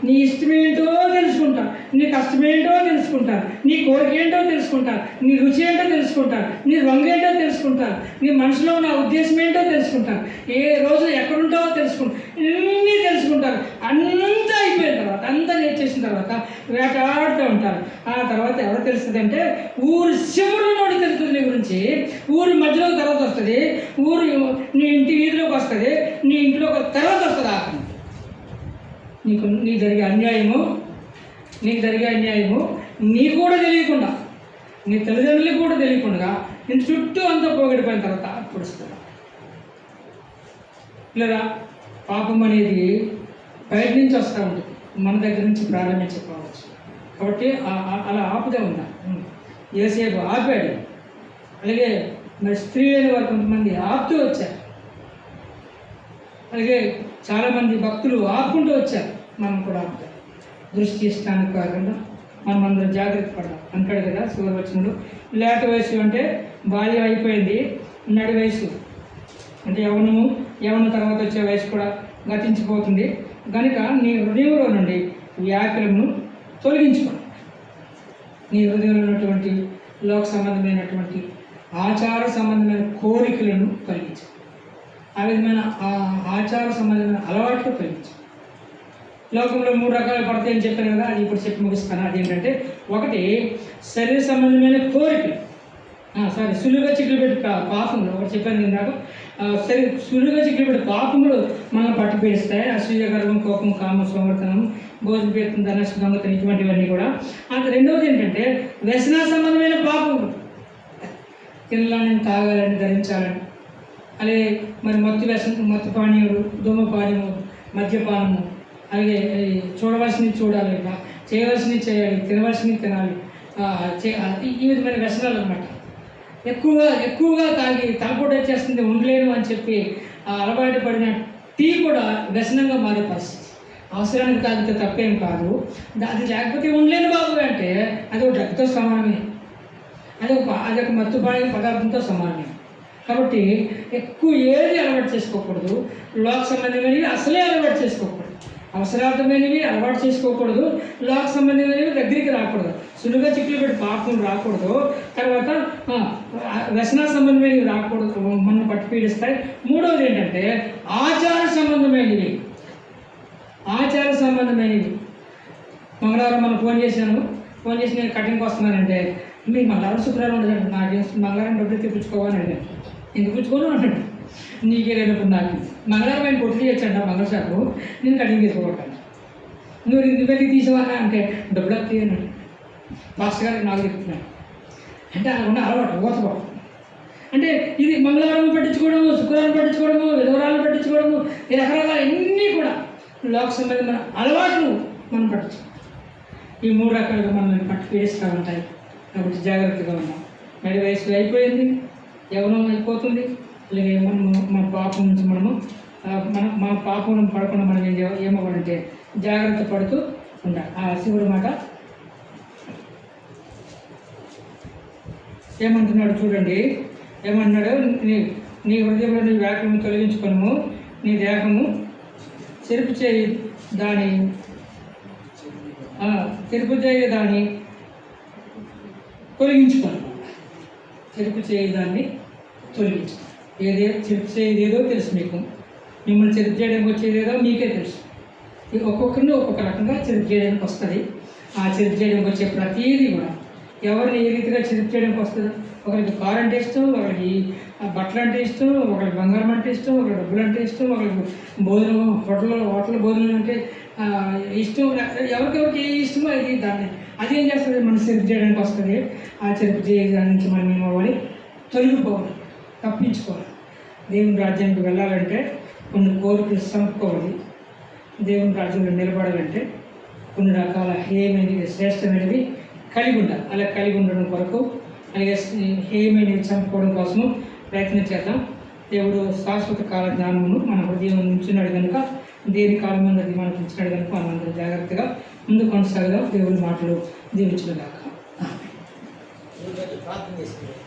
నీ ఇష్టమేంటో తెలుసుకుంటారు, నీ కష్టమేంటో తెలుసుకుంటారు, నీ కోరిక ఏంటో తెలుసుకుంటారు, నీ రుచి ఏంటో తెలుసుకుంటారు, నీ రంగు ఏంటో తెలుసుకుంటారు, నీ మనసులో ఉన్న ఉద్దేశం ఏంటో తెలుసుకుంటారు, ఏ రోజు ఎక్కడుంటావో తెలుసుకుంటారు, అన్నీ తెలుసుకుంటారు. అంతా అయిపోయిన తర్వాత, అంతా నేర్చేసిన తర్వాత వేటాడుతూ ఉంటారు. ఆ తర్వాత ఎవరు తెలుస్తుంది అంటే ఊరు చివరిలోని తెలుస్తుంది నీ గురించి. ఊరి మధ్యలోకి తర్వాత వస్తుంది, ఊరు నీ ఇంటి వీధిలోకి వస్తుంది, నీ ఇంట్లో తర్వాత వస్తుంది ఆఖరి. నీకు జరిగే అన్యాయము నీకు కూడా తెలియకుండా, నీ తల్లిదండ్రులకు కూడా తెలియకుండా ఇంటి చుట్టూ అంతా పోగొడిపోయిన తర్వాత అప్పుడు వస్తుంది. లేదా పాపం అనేది బయట నుంచి వస్తూ ఉంటుంది, మన దగ్గర నుంచి ప్రారంభించకపోవచ్చు. కాబట్టి అలా ఆపుదే ఉన్నా. యేసేపు ఆపాడు, అలాగే మరి స్త్రీ అయిన వారు కొంతమంది ఆపుతూ వచ్చారు, అలాగే చాలామంది భక్తులు ఆపుకుంటూ వచ్చారు. మనం కూడా ఆపుతాం. దృష్టి ఇష్టానికి కాకుండా మనం అందరూ జాగ్రత్త పడదాం అంటాడు కదా శివవచనుడు. లేత వయసు అంటే బాల్యం అయిపోయింది, నడి వయసు అంటే యవన తర్వాత వచ్చే వయసు కూడా గతించిపోతుంది కనుక నీ హృదయంలో నుండి వ్యాకులను తొలగించుకోండి. నీ హృదయంలో ఉన్నటువంటి లోక సంబంధమైనటువంటి ఆచార సంబంధమైన కోరికలను తొలగించు. ఆ విధమైన ఆచార సంబంధమైన అలవాట్లు తొలగించు. లోకంలో 3 రకాలు పడతాయని చెప్పాను కదా, అది ఇప్పుడు చెప్పి ముగిస్తాను. అదేంటంటే, ఒకటి శరీర సంబంధమైన కోరికలు, సులువుగా చిక్కులుపెట్టి పాపములు. ఒకటి చెప్పాను ఇందాక, సులువుగా చిక్కులుపెట్టి పాపములు మనం పట్టు పీడిస్తాయి. అసూయ, గర్వం, కోపం, కామ, సోమర్థనం, భోజనం పేరుతం, ధనస్సు, దొంగతనం, ఇటువంటివన్నీ కూడా. రెండవది ఏంటంటే వ్యసన సంబంధమైన పాపములు, తినాలని, తాగాలని, ధరించాలని, అలాగే మరి మత్తు పానీయులు, ధూమపానీయము, మద్యపానము, అలాగే చూడవలసినవి చూడాలి, చేయవలసినవి చేయాలి, తినవలసినవి తినాలి, ఈ విధమైన వ్యసనాలు అన్నమాట. ఎక్కువగా తాగి తలపోటు వచ్చేస్తుంది, ఉండలేను అని చెప్పి అలవాటు పడిన టీ కూడా వ్యసనంగా మారే పరిస్థితి. అవసరానికి తాగితే తప్పేం కాదు, అది లేకపోతే ఉండలేను బాబు అంటే అది ఒక డ్రగ్తో సమానమే, అది ఒక మత్తు పానీయ పదార్థంతో సమానమే. కాబట్టి ఎక్కువ ఏది అలవాటు చేసుకోకూడదు, లోక సంబంధమైనవి అసలే అలవాటు చేసుకోకూడదు, అవసరార్థమైనవి అలవాటు చేసుకోకూడదు, లోక సంబంధమైనవి దగ్గరికి రాకూడదు, సులువుగా చిక్కులు పెట్టి పాపం రాకూడదు, తర్వాత వ్యసన సంబంధమైనవి రాకూడదు, మనం పట్టు పీడిస్తాయి. మూడవది ఏంటంటే ఆచార సంబంధమైనవి. మంగళవారం మనం ఫోన్ చేసి నేను కటింగ్కి వస్తున్నానంటే, మీ మంగళవారం శుక్రవారం ఉండదండి, నాకేం మంగళవారం డబ్బులు తెప్పించుకోవాలని అడిగాను. ఎందుకు పుచ్చుకోను అంటాడు, నీకే లేనప్పుడు నాకు మంగళవారం ఆయన కొట్లు చేయొచ్చండి మంగళ షాపు, నేను కటింగ్ తీసుకోవటాను, నువ్వు వెళ్ళి తీసేవానా అంటే డబ్బులు తీయనండి మాస్టర్ గారు నాకు చెప్తున్నాను అంటే అలా ఉన్న అలవాటు ఓతపడం. అంటే ఇది మంగళవారం పట్టించుకోవడము, శుక్రవారం పట్టించుకోవడము, విధవరాలను పట్టించుకోవడము, ఈ రకరకాల అన్నీ కూడా లోక సంబంధమైన అలవాట్లు మనం పట్టించుకోవాలి. ఈ 3 రకాలుగా మనల్ని పట్టు పీడిస్తూ ఉంటాయి. కాబట్టి జాగ్రత్తగా ఉన్నాం. నడి వయసు అయిపోయింది, యవ్వనం అయిపోతుంది, అలాగే మన పాపం నుంచి మన పాపం పడకుండా మనం ఏమవ్వాలంటే జాగ్రత్త పడుతూ ఉండాలి. ఆ శివుడు మాట ఏమంటున్నాడు చూడండి, ఏమంటున్నాడు, నీ హృదయంలో నీ వ్యాకులను తొలగించుకొనుము, నీ దేహము చెరుపు చేయి దాని తొలగించుకోను. చెరుపు చేయదాన్ని తొలగించు. చెరుపు చేయదు ఏదో తెలుసు మీకు, మిమ్మల్ని చెరుపు చేయడానికి వచ్చేది ఏదో మీకే తెలుసు. ఒక్కొక్కరిని ఒక్కొక్క రకంగా చెరుపు చేయడానికి వస్తుంది. ఆ చెరుపు చేయడానికి వచ్చే ప్రతీది కూడా ఎవరిని ఏ రీతిగా చెరుపు చేయడానికి వస్తుందో, ఒకరికి కారు అంటే ఇష్టం, ఒకరికి బట్టలు అంటే ఇష్టం, ఒకరికి బంగారం అంటే ఇష్టం, ఒకరికి డబ్బులు అంటే ఇష్టం, ఒకరికి భోజనం హోటల్ భోజనం అంటే ఇష్టం. ఎవరికెవరికి ఏ ఇష్టమో దాన్ని అదేం చేస్తుంది, మనం చెరుపు చేయడానికి వస్తుంది. ఆ చెరుపు చేయడానికి నుంచి మనం ఏమవ్వాలి, తొలగిపోవాలి, తప్పించుకోవాలి. దేవుని రాజ్యానికి వెళ్ళాలంటే కొన్ని కోరికలు చంపుకోవాలి. దేవుని రాజ్యంలో నిలబడాలంటే కొన్ని రకాల హేయమైనవి, శ్రేష్టమైనవి కలిగి ఉండాలి. అలా కలిగి ఉండడం కొరకు, అలాగే హేయమైనవి చంపుకోవడం కోసము ప్రయత్నం చేద్దాం. దేవుడు శాశ్వత కాల జ్ఞానమును మన హృదయం ఉంచున్నాడు కనుక, దేని కాలం మీద అది మనకు ఉంచినాడు కనుక మనం అందరూ జాగ్రత్తగా ముందు కొనసాగదాం. దేవుడి మాటలు దీవించుగాక. ప్రార్థన చేసుకుంటాం.